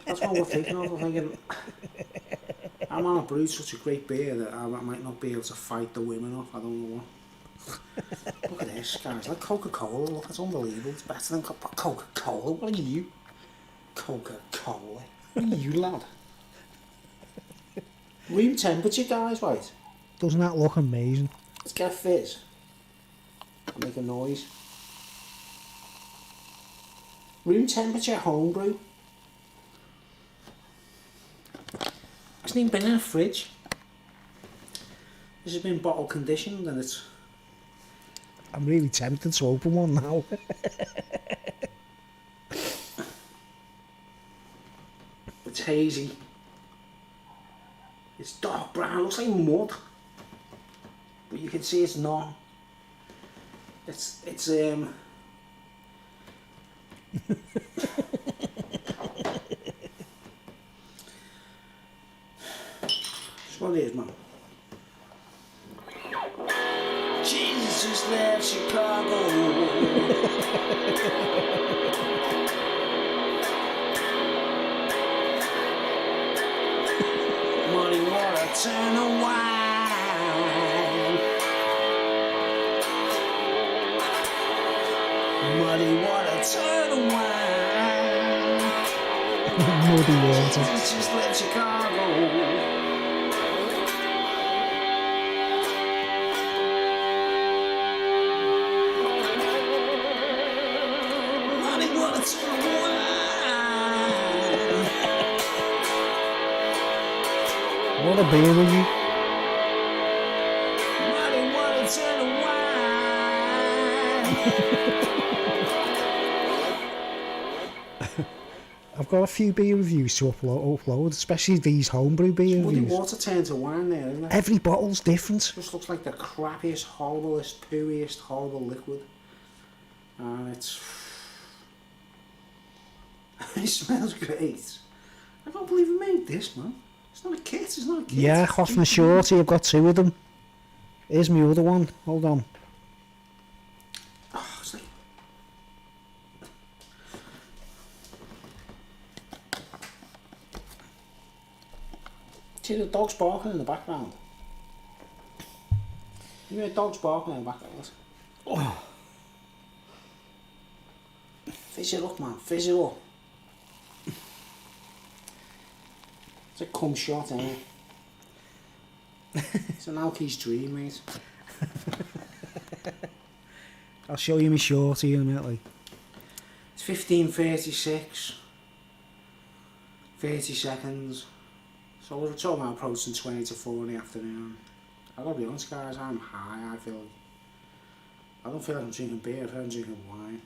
That's what we're thinking of. I'm thinking, I might have brewed such a great beer that I might not be able to fight the women off. I don't know what. Look at this, guys. Like Coca-Cola. Look, it's unbelievable. It's better than Coca-Cola. What are you? Coca-Cola. What are you, lad? Room temperature, guys, right? Doesn't that look amazing? Let's get a fizz. I'll make a noise. Room temperature homebrew. Hasn't even been in a fridge. This has been bottle conditioned and it's... I'm really tempted to open one now. It's hazy. It's dark brown, looks like mud. But you can see it's not. It's It's what it is, man. Jesus just left Chicago. Muddy water turn to wine. Muddy water turn to wine. Muddy water. Jesus just left Chicago. What a beer review. I've got a few beer reviews to upload, especially these homebrew beer Muddy reviews. water turned to wine there, isn't it? Every bottle's different. Just looks like the crappiest, horriblest, pooiest, horrible liquid. And it's... it smells great. I can't believe we made this, man. It's not a kit, it's not a kit. Yeah, Hoffner Shorty, I've got two of them. Here's my other one, hold on. Oh, it's like... See the dog's barking in the background? You hear dogs barking in the background? Oh. Fizz it up, man, fizz it up. It's a cum shot, eh? It's an Alky's dream, mate. I'll show you my Shorty in a minute, like. It's 15:36, 30 seconds. So we're talking about approaching 20 to 4 in the afternoon. I gotta be honest, guys, I'm high. I don't feel like I'm drinking beer, I feel like I'm drinking wine.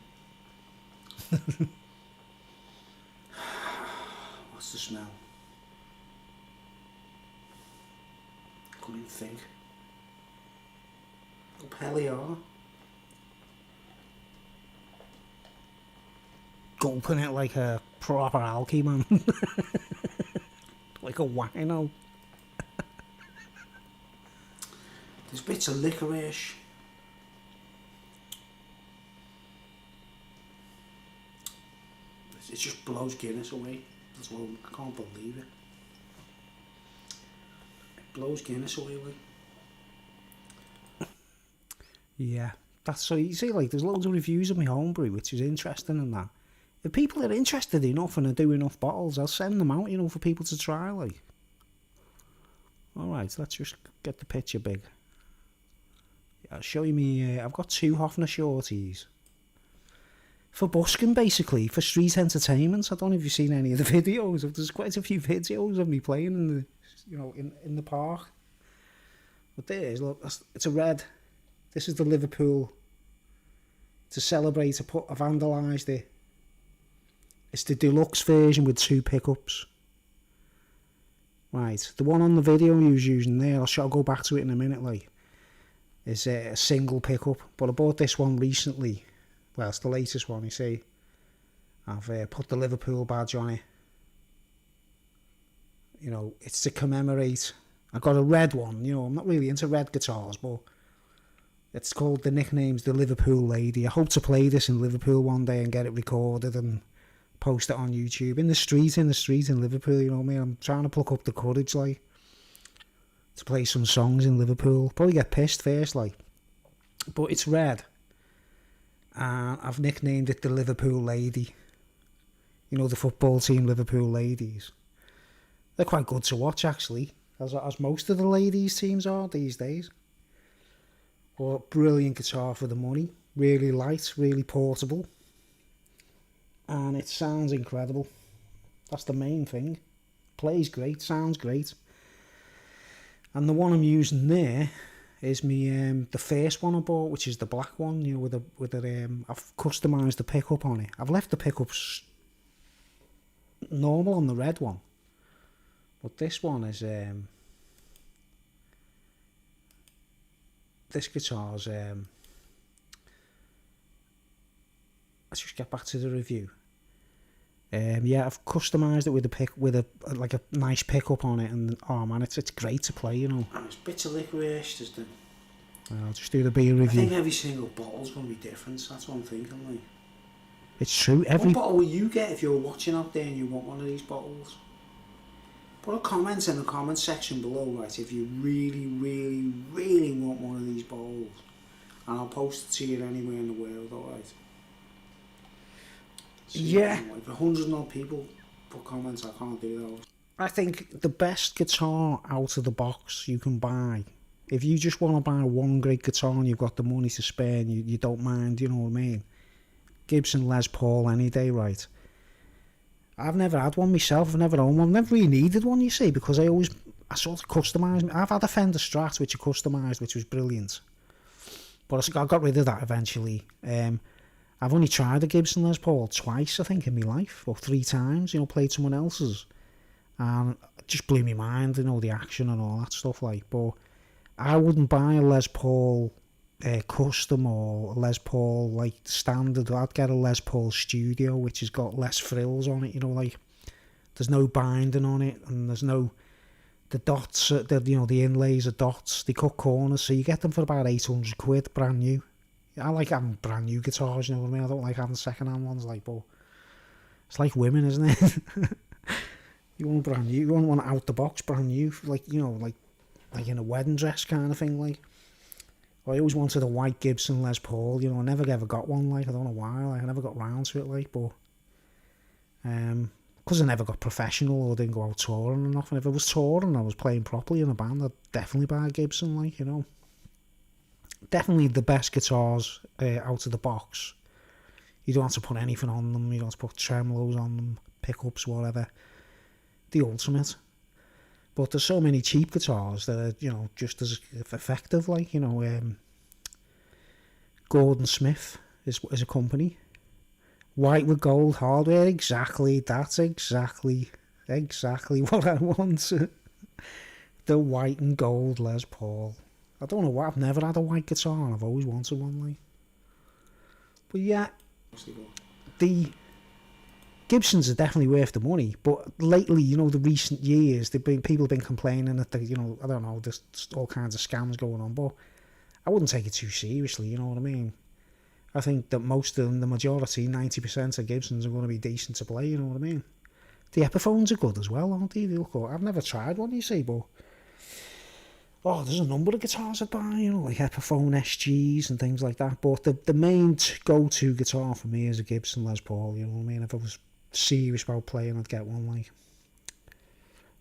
What's the smell? Couldn't even think. Up Heliar. Gulping it like a proper alky, man. Like a wino. There's bits of licorice. It just blows Guinness away. That's what I can't believe it. It blows Guinness away, like. Yeah, that's so you see, like, there's loads of reviews of my homebrew, which is interesting and that. If people are interested enough and are doing enough bottles, I'll send them out, you know, for people to try, like. Alright, let's just get the picture big. Yeah, I'll show you me, I've got two Hoffner Shorties. For busking, basically, for street entertainment. I don't know if you've seen any of the videos. There's quite a few videos of me playing in the, you know, in the park. But there it is, look, it's a red. This is the Liverpool. To celebrate, I vandalised it. It's the deluxe version with 2 pickups. Right, the one on the video you was using there, I'll go back to it in a minute, like, is a single pickup. But I bought this one recently. Well, it's the latest one, you see. I've put the Liverpool badge on it. You know, it's to commemorate. I got a red one, you know, I'm not really into red guitars, but it's called, the nickname's the Liverpool Lady. I hope to play this in Liverpool one day and get it recorded and post it on YouTube. In the street in Liverpool, you know what I mean? I'm trying to pluck up the courage, like, to play some songs in Liverpool. Probably get pissed first, like. but it's red. And I've nicknamed it the Liverpool Lady. You know, the football team Liverpool Ladies. They're quite good to watch, actually, as most of the ladies' teams are these days. But brilliant guitar for the money. Really light, really portable. And it sounds incredible. That's the main thing. Plays great, sounds great. And the one I'm using there is me the first one I bought, which is the black one. You know, with a I've customised the pickup on it. I've left the pickups normal on the red one, but this one is this guitar's let's just get back to the review. Yeah, I've customised it with a like a nice pickup on it, and oh man, it's great to play, you know. And it's bits of licorice, just the... I'll just do the beer review. I think every single bottle's going to be different, that's what I'm thinking, like. It's true, What bottle will you get if you're watching out there and you want one of these bottles? Put a comment in the comment section below, right, if you really, really, really want one of these bottles. And I'll post it to you anywhere in the world, alright? Yeah. If 100 odd people put comments, I can't do those. I think the best guitar out of the box you can buy, if you just want to buy one great guitar and you've got the money to spare and you don't mind, you know what I mean? Gibson Les Paul any day, right? I've never had one myself, I've never owned one, I've never really needed one, you see, because I sort of customised. I've had a Fender Strat which I customised, which was brilliant, but I got rid of that eventually. I've only tried a Gibson Les Paul twice, I think, in my life, or 3 times, you know, played someone else's, and it just blew my mind, you know, the action and all that stuff, like, but I wouldn't buy a Les Paul custom or a Les Paul, like, standard. I'd get a Les Paul Studio, which has got less frills on it, you know, like, there's no binding on it, and there's no, the dots, you know, the inlays are dots, they cut corners, so you get them for about 800 quid, brand new. I like having brand new guitars, you know what I mean? I don't like having second-hand ones, like, but it's like women, isn't it? You want brand new, you want one out the box, brand new, like, you know, like in a wedding dress kind of thing, like. I always wanted a white Gibson Les Paul, you know, I never ever got one, like, I don't know why, like, I never got round to it, like, but, because I never got professional or didn't go out touring enough, and if I was touring and I was playing properly in a band, I'd definitely buy a Gibson, like, you know. Definitely the best guitars out of the box. You don't have to put anything on them, you don't have to put tremolos on them, pickups, whatever. The ultimate. But there's so many cheap guitars that are, you know, just as effective, like, you know, Gordon Smith is a company. White with gold hardware, exactly, that's exactly what I want. The white and gold Les Paul. I don't know why, I've never had a white guitar and I've always wanted one, like. But yeah, the Gibsons are definitely worth the money, but lately, you know, the recent years, people have been complaining that, you know, I don't know, there's all kinds of scams going on, but I wouldn't take it too seriously, you know what I mean? I think that most of them, the majority, 90% of Gibsons are going to be decent to play, you know what I mean? The Epiphones are good as well, aren't they? They look good. I've never tried one, you see, but oh, there's a number of guitars I'd buy, you know, like Epiphone SGs and things like that, but the main go-to guitar for me is a Gibson Les Paul, you know what I mean? If I was serious about playing, I'd get one, like.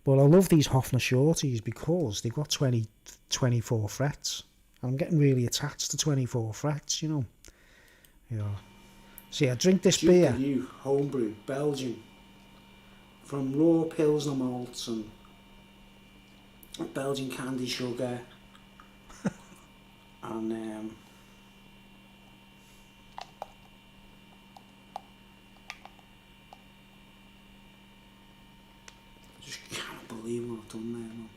But I love these Hofner Shorties because they've got 24 frets, and I'm getting really attached to 24 frets, you know. Yeah. So yeah, drink this beer. New homebrew, Belgian, from raw Pilsner malts and Belgian candy sugar, and I just can't believe what I've done there, man.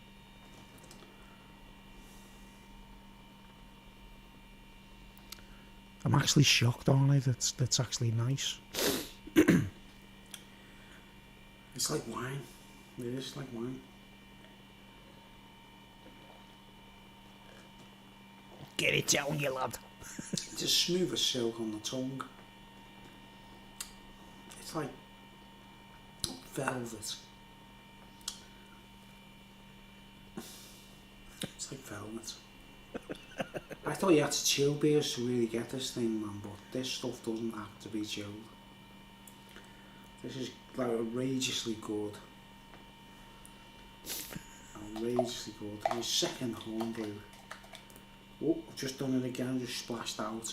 I'm actually shocked on it. That's actually nice. It's like wine. It is like wine. Get it down, you lad. It's as smooth as silk on the tongue. It's like velvet. It's like velvet. I thought you had to chill beers to really get this thing, man, but this stuff doesn't have to be chilled. This is like outrageously good. Outrageously good. My second homebrew. Oh, I've just done it again, just splashed out.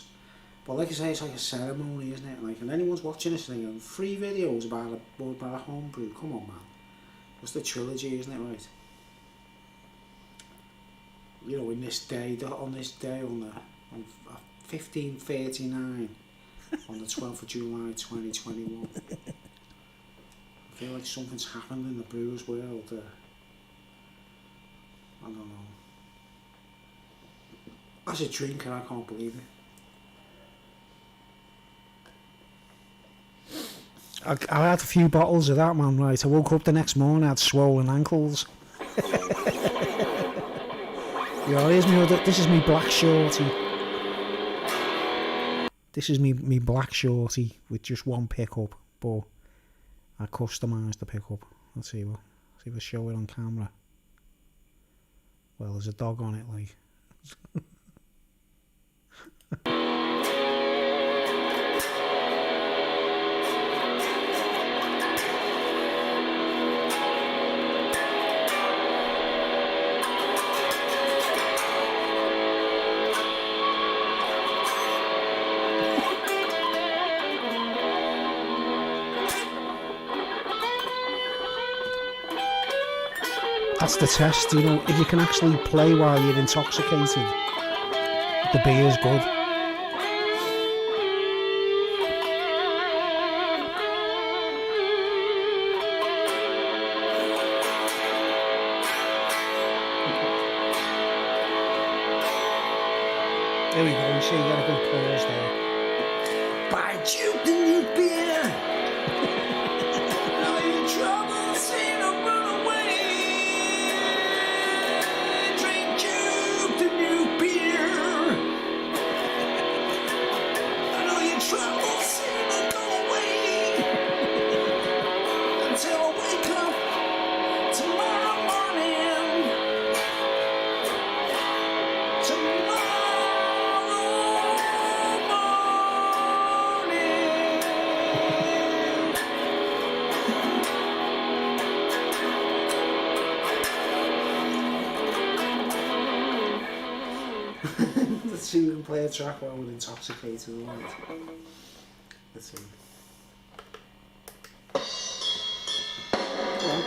But like I say, it's like a ceremony, isn't it? Like, and anyone's watching this thing, 3 videos about a homebrew. Come on, man. It's the trilogy, isn't it, right? You know, in this day, on 1539, on the 12th of July 2021, I feel like something's happened in the brewers world. I don't know. As a drinker, I can't believe it. I had a few bottles of that, man, right? I woke up the next morning, I had swollen ankles. Yeah, here's me other, this is me black shorty. This is me black shorty with just one pickup, but I customised the pickup. Let's see if I show it on camera. Well, there's a dog on it, like. That's the test, you know, if you can actually play while you're intoxicated, the beer's good. There we go, you see, you got a good pause there. By Duke the new beer! All your troubles seem to run away. Drink Duke the new beer. And all your troubles seem to go away. Until I wake up tomorrow morning. Let's see if we can play a track while we're intoxicated. Right? Let's see. Go on.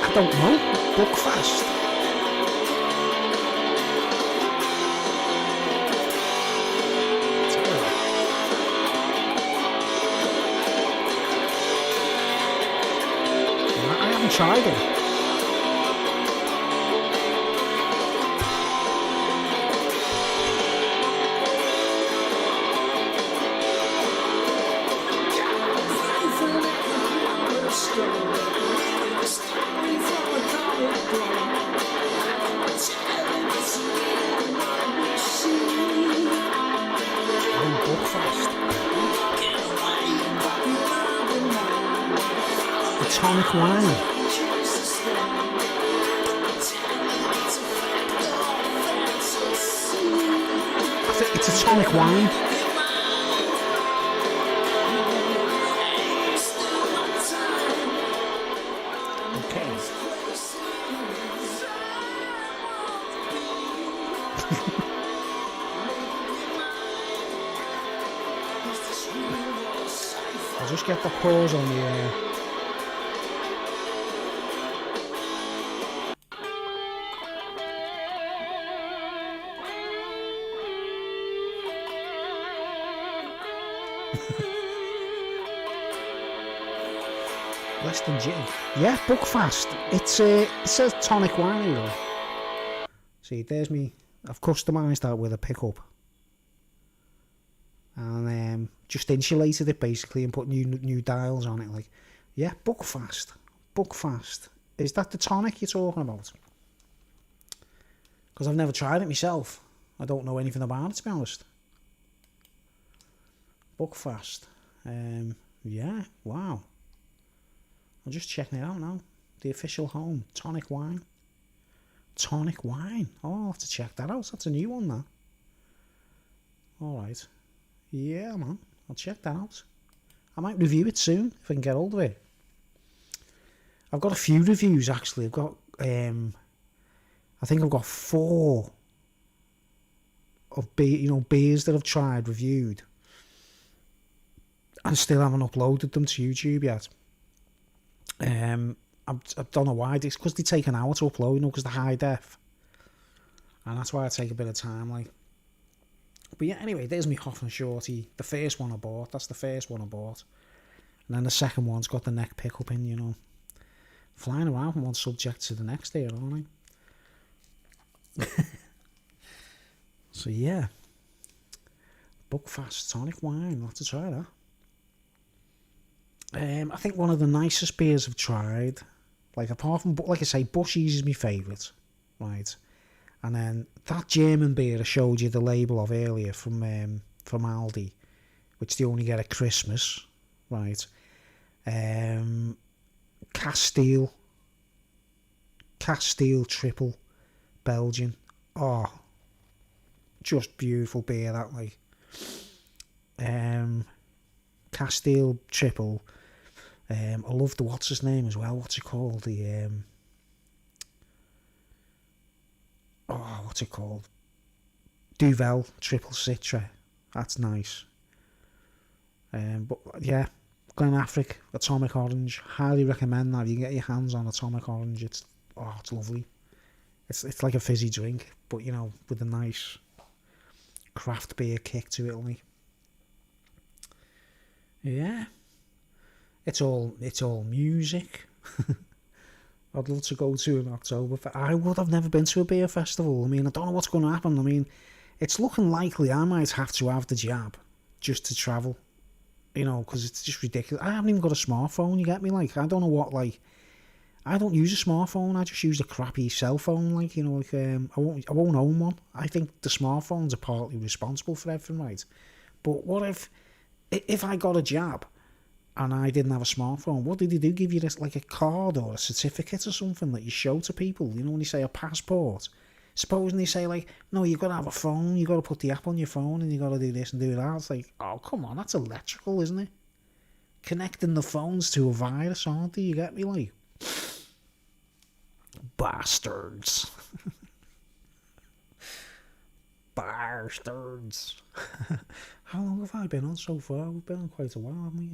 I don't know, Buckfast. I haven't tried it. The tonic wine. It's a tonic wine. Okay. I'll just get the pause on the less than gin. Yeah, Buckfast. It says tonic wine though. See, there's me. I've customised that with a pickup. And just insulated it basically and put new dials on it. Like, yeah, Buckfast. Buckfast. Is that the tonic you're talking about? Because I've never tried it myself. I don't know anything about it, to be honest. Buckfast. Yeah, wow. I'm just checking it out now. The official home. Tonic wine. Tonic wine. Oh, I'll have to check that out. That's a new one, that. Alright. Yeah, man. I'll check that out. I might review it soon, if I can get hold of it. I've got a few reviews, actually. I've got, I think I've got 4 of beers that I've tried, reviewed. And still haven't uploaded them to YouTube yet. I don't know why. It's because they take an hour to upload, because they're high def. And that's why I take a bit of time, like. But yeah, anyway, there's me Hoffman Shorty. The first one I bought. That's the first one I bought. And then the second one's got the neck pickup in, Flying around from one subject to the next there, aren't I? So yeah. Buckfast tonic wine. I'll have to try that. I think one of the nicest beers I've tried, like apart from, like I say, Bushies is my favourite, right? And then that German beer I showed you the label of earlier from Aldi, which they only get at Christmas, right? Castile Triple Belgian. Oh, just beautiful beer, that, like. Castile Triple. I love the, what's his name as well? What's it called? The what's it called? Duvel Triple Citra. That's nice. But yeah, Glenafric Atomic Orange. Highly recommend that. You can get your hands on Atomic Orange. It's lovely. It's like a fizzy drink, but with a nice craft beer kick to it, like. Yeah. It's all music. I'd love to go to an October. I would have never been to a beer festival. I mean, I don't know what's going to happen. I mean, it's looking likely I might have to have the jab just to travel. Because it's just ridiculous. I haven't even got a smartphone, you get me? Like, I don't know what, like, I don't use a smartphone. I just use a crappy cell phone, like, I won't own one. I think the smartphones are partly responsible for everything, right? But what if I got a jab and I didn't have a smartphone, what did they do? Give you this, like, a card or a certificate or something that you show to people? When you say a passport. Supposing they say, like, no, you've got to have a phone, you've got to put the app on your phone, and you've got to do this and do that. It's like, oh, come on, that's electrical, isn't it? Connecting the phones to a virus, aren't they? You get me, like? Bastards. Bastards. How long have I been on so far? We've been on quite a while, haven't we?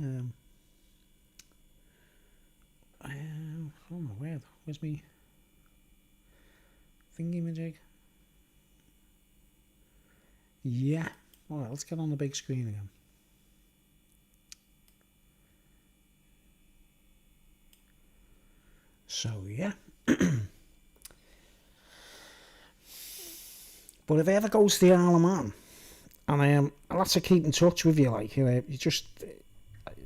Oh my word, where's me thingy-majig? Yeah. Alright, let's get on the big screen again. So, yeah. But if it ever goes to the Isle of Man, and I'll have to keep in touch with you, like, you just,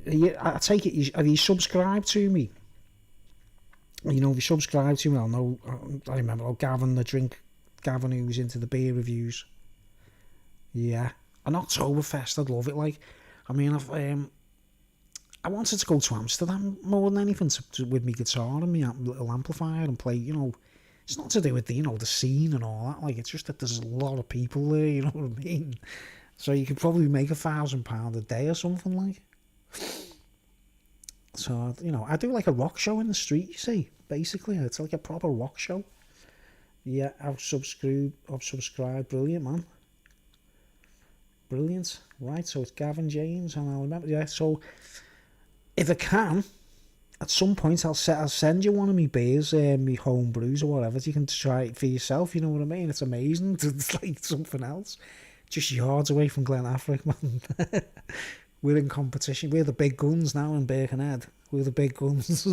I take it, have you subscribed to me? If you subscribe to me, I'll know. I remember Gavin who was into the beer reviews. Yeah, an Oktoberfest, I'd love it. Like, I mean, I wanted to go to Amsterdam more than anything with my guitar and my little amplifier and play. It's not to do with the scene and all that. Like, it's just that there's a lot of people there. You know what I mean? So you could probably make £1,000 a day or something, like. So, I do like a rock show in the street, you see. Basically, it's like a proper rock show. Yeah, I've subscribed. Brilliant, man. Brilliant. Right, so it's Gavin James, and I'll remember. Yeah, so if I can, at some point, I'll send you one of my beers, my home brews or whatever. So you can try it for yourself. You know what I mean? It's amazing. It's like something else. Just yards away from Glenafric, man. We're in competition. We're the big guns now in Birkenhead. We're the big guns.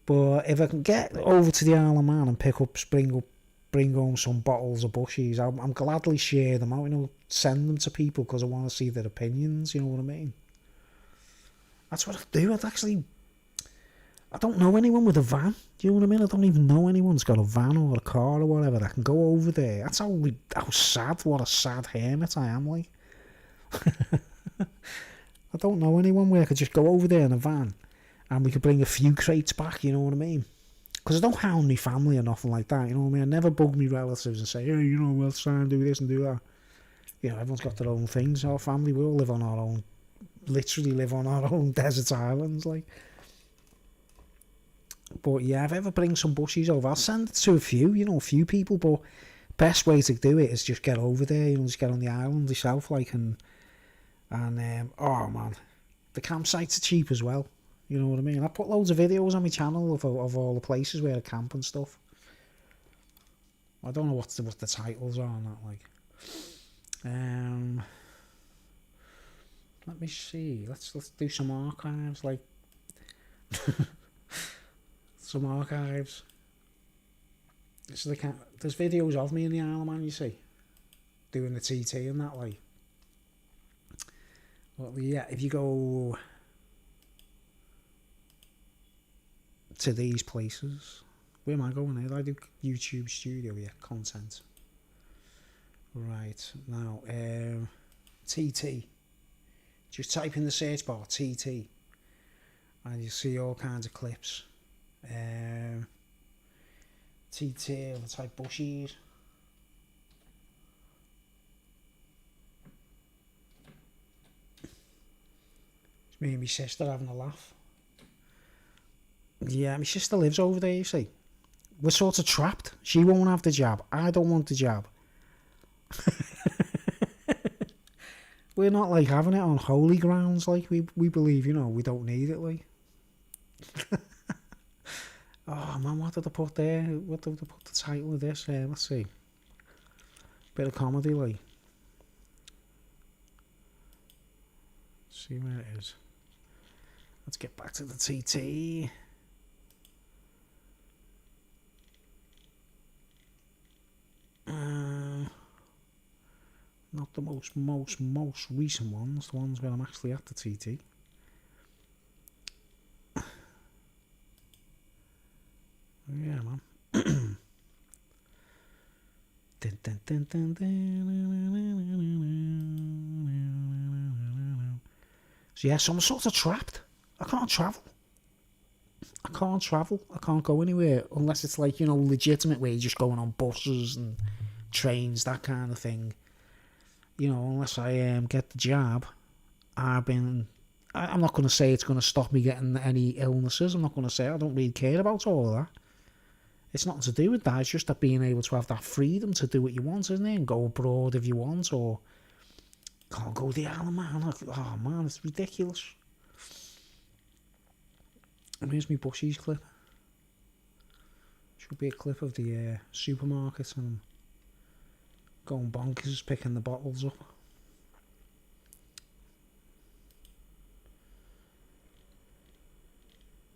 But if I can get over to the Isle of Man and bring home some bottles of Bushies, I'm gladly share them out. Send them to people because I want to see their opinions. You know what I mean? That's what I do. I don't know anyone with a van. Do you know what I mean? I don't even know anyone's got a van or a car or whatever that can go over there. That's how sad, what a sad hermit I am, like. I don't know anyone where I could just go over there in a van and we could bring a few crates back, you know what I mean? Because I don't hound my family or nothing like that, you know what I mean? I never bug me relatives and say, hey, you know, we'll try and do this and do that. You know, everyone's got their own things. Our family, we all live on our own, literally live on our own desert islands, like. But yeah, if I ever bring some bushies over, I'll send it to a few people, but best way to do it is just get over there, you know, just get on the island yourself, like, and oh man, the campsites are cheap as well, you know what I mean? I put loads of videos on my channel of all the places where I camp and stuff. I don't know what the titles are on that, like. Let me see, let's do some archives, like. Some archives. So there's videos of me in the Isle of Man, you see, doing the TT and that, like. Well, yeah, if you go to these places, where am I going here? I do YouTube Studio, yeah, content. Right, now, TT. Just type in the search bar, TT, and you see all kinds of clips. TT, let's type bushies. It's me and my sister having a laugh. Yeah, my sister lives over there, you see. We're sort of trapped. She won't have the jab. I don't want the jab. We're not like having it on holy grounds, like we believe, you know, we don't need it, like. Oh man, what did I put there? What did I put the title of this? Let's see. Bit of comedy, like. See where it is. Let's get back to the TT. Not the most recent ones. The ones where I'm actually at the TT. Yeah, man. So yeah, so I'm sort of trapped. I can't travel. I can't go anywhere unless it's like, you know, legitimate where you're just going on buses and trains, that kind of thing. You know, unless I get the jab, I'm not going to say it's going to stop me getting any illnesses. I'm not going to say I don't really care about all of that. It's nothing to do with that. It's just that being able to have that freedom to do what you want, isn't it? And go abroad if you want, or can't go to the Isle of Man. Oh man, it's ridiculous. And here's my bushies clip. Should be a clip of the supermarket and going bonkers picking the bottles up.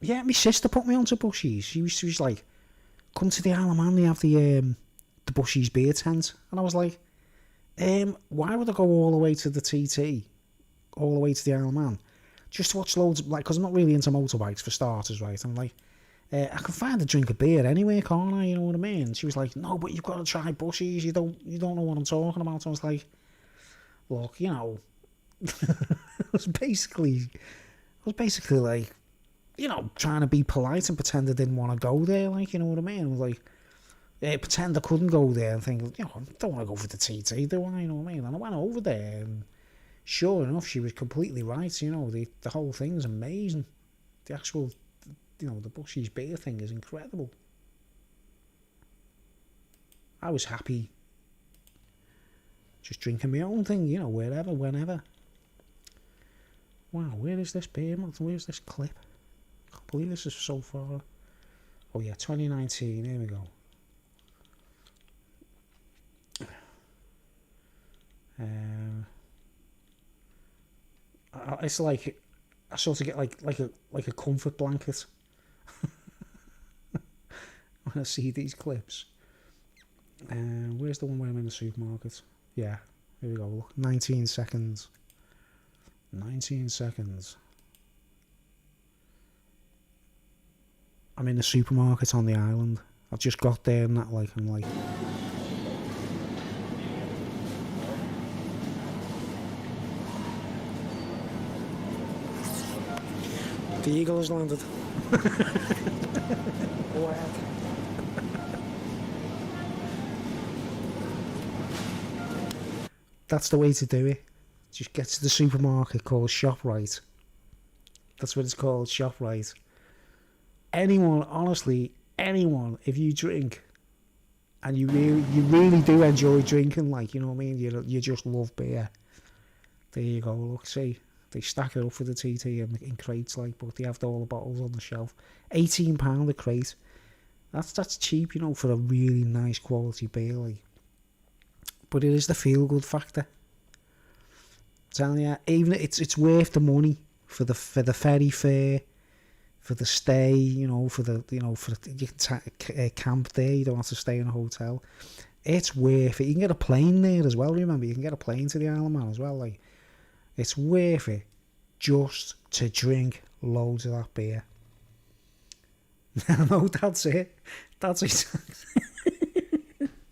Yeah, my sister put me onto bushies. She was like, come to the Isle of Man, they have the bushies beer tent. And I was like, why would I go all the way to the TT, all the way to the Isle of Man, just to watch loads of, like, because I'm not really into motorbikes for starters, right? I'm like, I can find a drink of beer anywhere, can't I? You know what I mean? She was like, no, but you've got to try bushies. You don't know what I'm talking about. I was like, look, you know, I was basically like, you know, trying to be polite and pretend I didn't want to go there, like, you know what I mean? I was like, pretend I couldn't go there and think, you know, I don't want to go for the TT, do I? You know what I mean? And I went over there, and sure enough, she was completely right. You know, the whole thing's amazing. The actual, you know, the bushies beer thing is incredible. I was happy just drinking my own thing, you know, wherever, whenever. Wow, where is this beer? Where's this clip? I can't believe this is so far. Oh yeah, 2019, here we go. It's like I sort of get like a comfort blanket when I see these clips. Where's the one where I'm in the supermarket? Yeah, here we go. Look, 19 seconds. 19 seconds. I'm in the supermarket on the island. I've just got there and that, like, I'm like... The eagle has landed. That's the way to do it. Just get to the supermarket called ShopRite. That's what it's called, ShopRite. Anyone, honestly, anyone, if you drink and you really do enjoy drinking, like, you know what I mean, you just love beer, there you go. Look, see, they stack it up for the TT in crates, like, but they have all the bottles on the shelf. £18 a crate. That's cheap, you know, for a really nice quality beer, like. But it is the feel good factor. I'm telling you, even it's worth the money for the ferry fare, for the stay, you know, you can camp there. You don't have to stay in a hotel. It's worth it. You can get a plane there as well. Remember, you can get a plane to the Isle of Man as well. Like, it's worth it just to drink loads of that beer. No, that's it. That's it.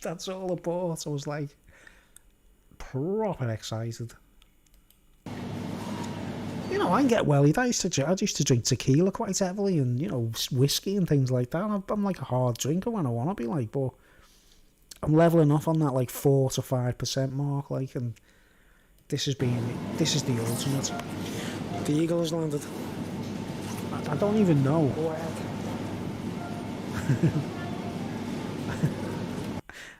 That's all I bought. I was like proper excited. You know, I can get wellied. I used to drink tequila quite heavily, and, you know, whiskey and things like that. I'm like a hard drinker when I want to be, like, but I'm leveling off on that like 4 to 5% mark, like, and this is the ultimate. The eagle has landed. I don't even know.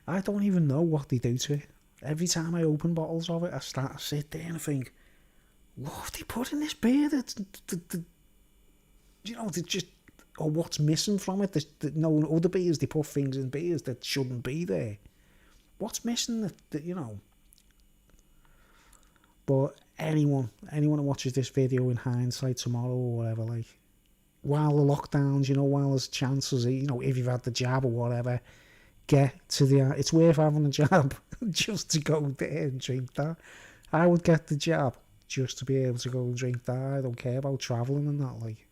I don't even know what they do to it. Every time I open bottles of it, I sit there and I think, what have they put in this beer? You know, they just, or what's missing from it? No other beers, they put things in beers that shouldn't be there. What's missing that you know? But anyone who watches this video in hindsight tomorrow or whatever, like, while the lockdowns, you know, while there's chances, you know, if you've had the jab or whatever, get to it's worth having the jab just to go there and drink that. I would get the jab just to be able to go and drink that. I don't care about travelling and that, like.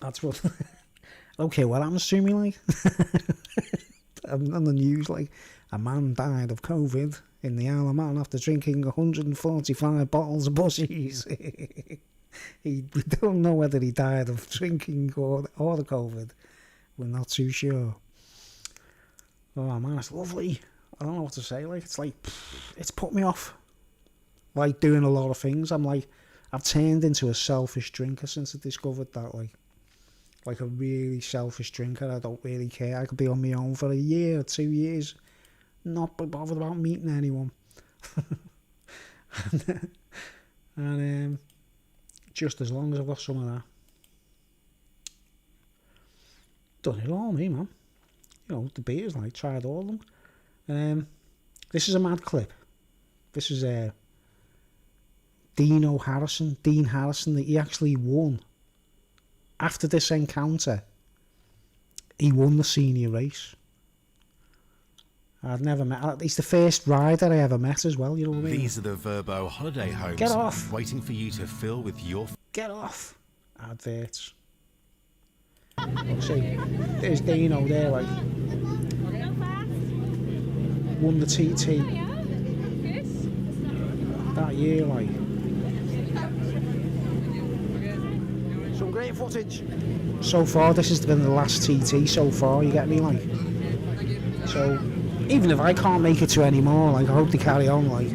That's what... Okay, well, I'm assuming, like, on the news, like, a man died of COVID in the Isle of Man after drinking 145 bottles of Bushys. We don't know whether he died of drinking or the COVID. We're not too sure. Oh man, it's lovely. I don't know what to say. Like, it's like, it's put me off, like, doing a lot of things. I'm like, I've turned into a selfish drinker since I discovered that. Like a really selfish drinker. I don't really care. I could be on my own for a year or 2 years, not be bothered about meeting anyone. and just as long as I've got some of that. Done it all, me, man. You know, the beers, like, tried all of them. This is a mad clip. This is Dean Harrison, that he actually won. After this encounter, he won the senior race. I've never met... He's the first rider I ever met as well, you know what I mean? These are the Verbo holiday homes. Get off! Waiting for you to fill with your... Get off! Adverts. See, there's Dino there, like... Won the TT. That year, like... Some great footage. So far, this has been the last TT so far, you get me, like? So... Even if I can't make it to any more, like, I hope they carry on, like.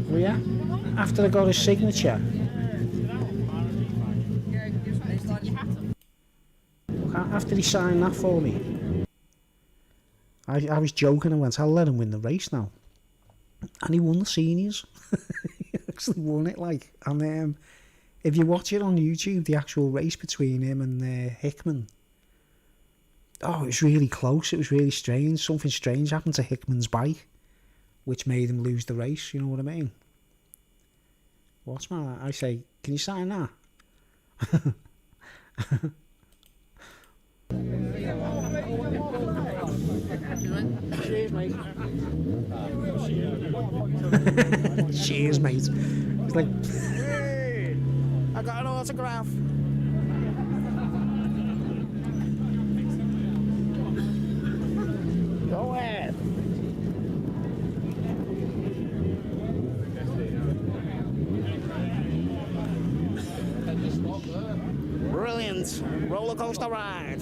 Well, yeah, after I got his signature. After he signed that for me, I was joking. I went, I'll let him win the race now. And he won the seniors. He actually won it, like. And if you watch it on YouTube, the actual race between him and Hickman, oh, it was really close. It was really strange. Something strange happened to Hickman's bike, which made him lose the race. You know what I mean? What's my... I say, can you sign that? Cheers, mate. Cheers, mate. It's like... autograph. Go ahead. Brilliant roller coaster ride.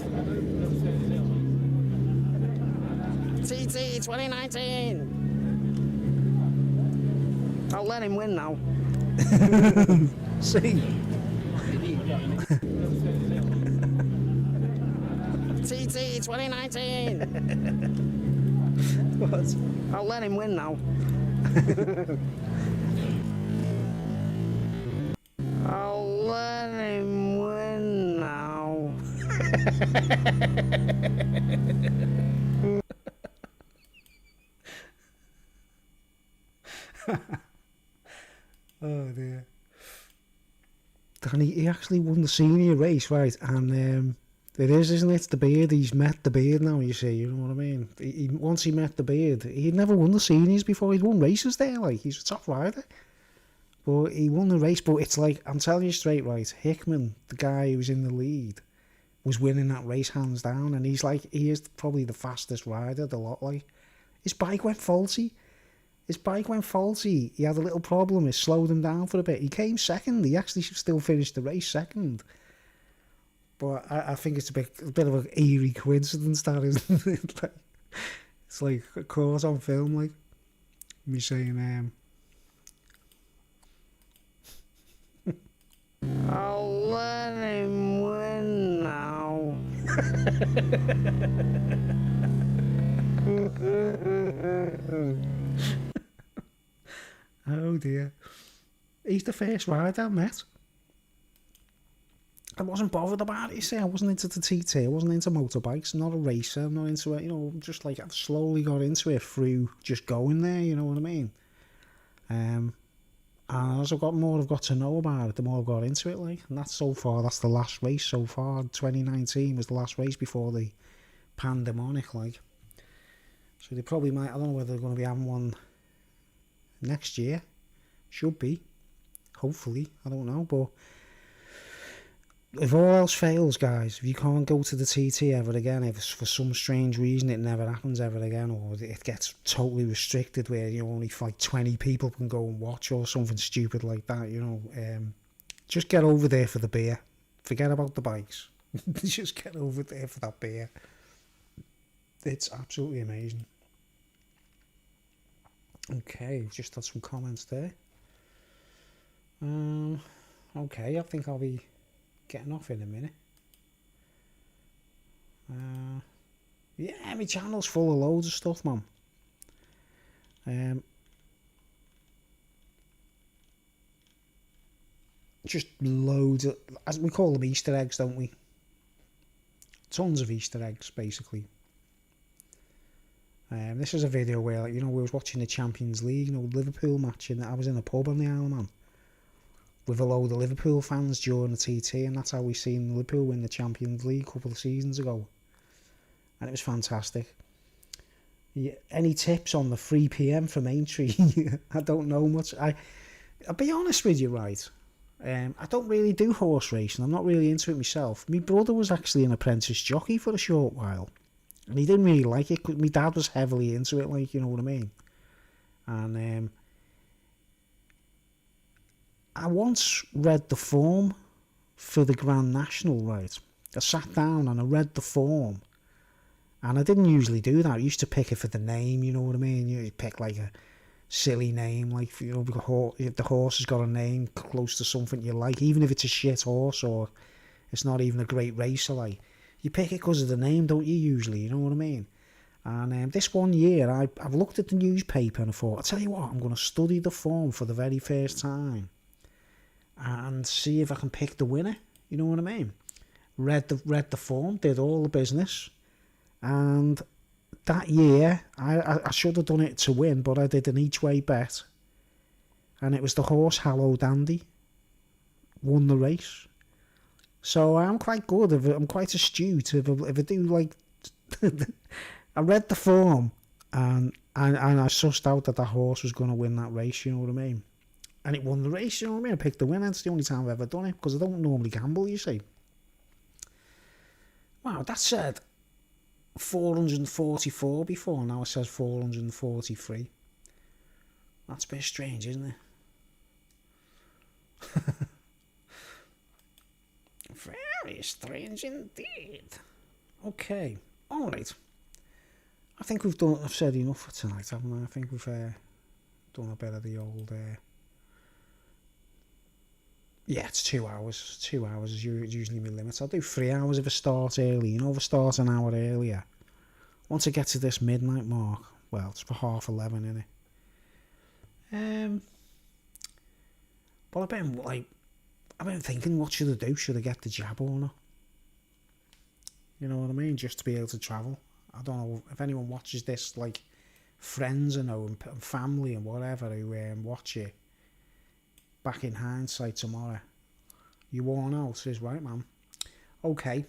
TT 2019. I'll let him win now. See? TT 2019. What? I'll let him win now. I'll let him win now. Oh dear. Danny, he actually won the senior race, right? And it is, isn't it? The beard. He's met the beard now. You see, you know what I mean? Once he met the beard, he'd never won the seniors before. He'd won races there. Like, he's a top rider. But he won the race. But it's like, I'm telling you straight, right? Hickman, the guy who was in the lead, was winning that race hands down. And he's like, he is probably the fastest rider, the lot. Like, his bike went faulty. He had a little problem. It slowed him down for a bit. He came second. He actually still finished the race second. But I think it's a bit of an eerie coincidence, that, isn't it? Like, it's like caught on film, like me saying, I'll let him win now. Oh dear. He's the first rider I met. I wasn't bothered about it, you see. I wasn't into the TT, I wasn't into motorbikes, not a racer, I'm not into it, you know, just like I slowly got into it through just going there, you know what I mean? And as I've got to know about it, the more I've got into it, like, and that's the last race so far. 2019 was the last race before the pandemic, like. So they probably might, I don't know whether they're going to be having one next year. Should be. Hopefully. I don't know. But if all else fails, guys, if you can't go to the TT ever again, if for some strange reason it never happens ever again, or it gets totally restricted where you know, only like 20 people can go and watch or something stupid like that, you know, just get over there for the beer. Forget about the bikes. Just get over there for that beer. It's absolutely amazing. Okay, just had some comments there. Okay, I think I'll be getting off in a minute. Yeah, my channel's full of loads of stuff, man. Just loads of, as we call them, Easter eggs, don't we? Tons of Easter eggs, basically. This is a video where, you know, we was watching the Champions League, you know, Liverpool match, and I was in a pub on the Isle of Man with a load of Liverpool fans during the TT, and that's how we seen Liverpool win the Champions League a couple of seasons ago, and it was fantastic. Yeah, any tips on the 3 PM from Aintree? I don't know much. I'll be honest with you, right? I don't really do horse racing. I'm not really into it myself. My brother was actually an apprentice jockey for a short while. And he didn't really like it, 'cause my dad was heavily into it, like, you know what I mean? And I once read the form for the Grand National, right? I sat down and I read the form. And I didn't usually do that. I used to pick it for the name, you know what I mean? You pick like a silly name, like, you know, if the horse has got a name close to something you like, even if it's a shit horse or it's not even a great racer, like, you pick it because of the name, don't you, usually, you know what I mean? And this one year, I've looked at the newspaper and I thought, I'll tell you what, I'm going to study the form for the very first time and see if I can pick the winner, you know what I mean? Read the form, did all the business, and that year, I should have done it to win, but I did an each-way bet, and it was the horse Hallow Dandy, won the race. So I'm quite good, I'm quite astute, if I do, like, I read the form, and I sussed out that horse was going to win that race, you know what I mean? and it won the race, you know what I mean? I picked the winner. It's the only time I've ever done it, because I don't normally gamble, you see. Wow, that said 444 before, now it says 443. That's a bit strange, isn't it? Very strange indeed. Okay, alright. I think I've said enough for tonight, haven't I? I think we've done a bit of the old... yeah, it's 2 hours. 2 hours is usually my limit. I'll do 3 hours if I start early. You know, if I start an hour earlier. Once I get to this midnight mark, well, it's for 11:30, innit? But I've been thinking, what should I do? Should I get the jab or not? You know what I mean? Just to be able to travel. I don't know if anyone watches this, like friends I know and family and whatever who watch it. Back in hindsight tomorrow. You worn out? Says, right, man. Okay.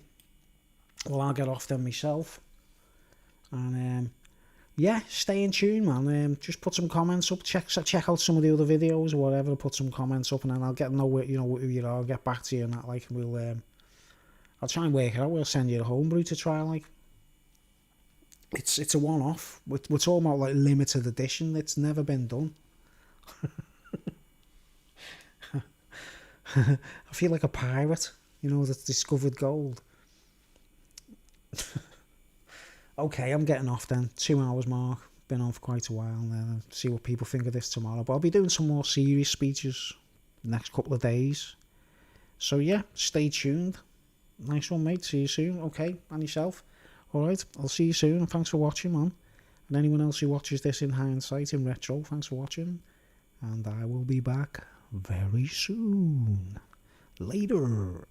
Well, I'll get off then myself. And yeah, stay in tune, man. Just put some comments up. Check out some of the other videos or whatever. Put some comments up, and then I'll get to know who you are. I'll get back to you and that. Like, and we'll I'll try and work it out. We'll send you the homebrew to try. Like, it's a one-off. We're talking about like limited edition. It's never been done. I feel like a pirate, you know, that's discovered gold. Okay, I'm getting off then. 2 hours mark. Been on for quite a while now. See what people think of this tomorrow. But I'll be doing some more serious speeches the next couple of days. So yeah, stay tuned. Nice one, mate. See you soon. Okay, and yourself. Alright, I'll see you soon. And thanks for watching, man. And anyone else who watches this in hindsight, in retro, thanks for watching. And I will be back very soon. Later.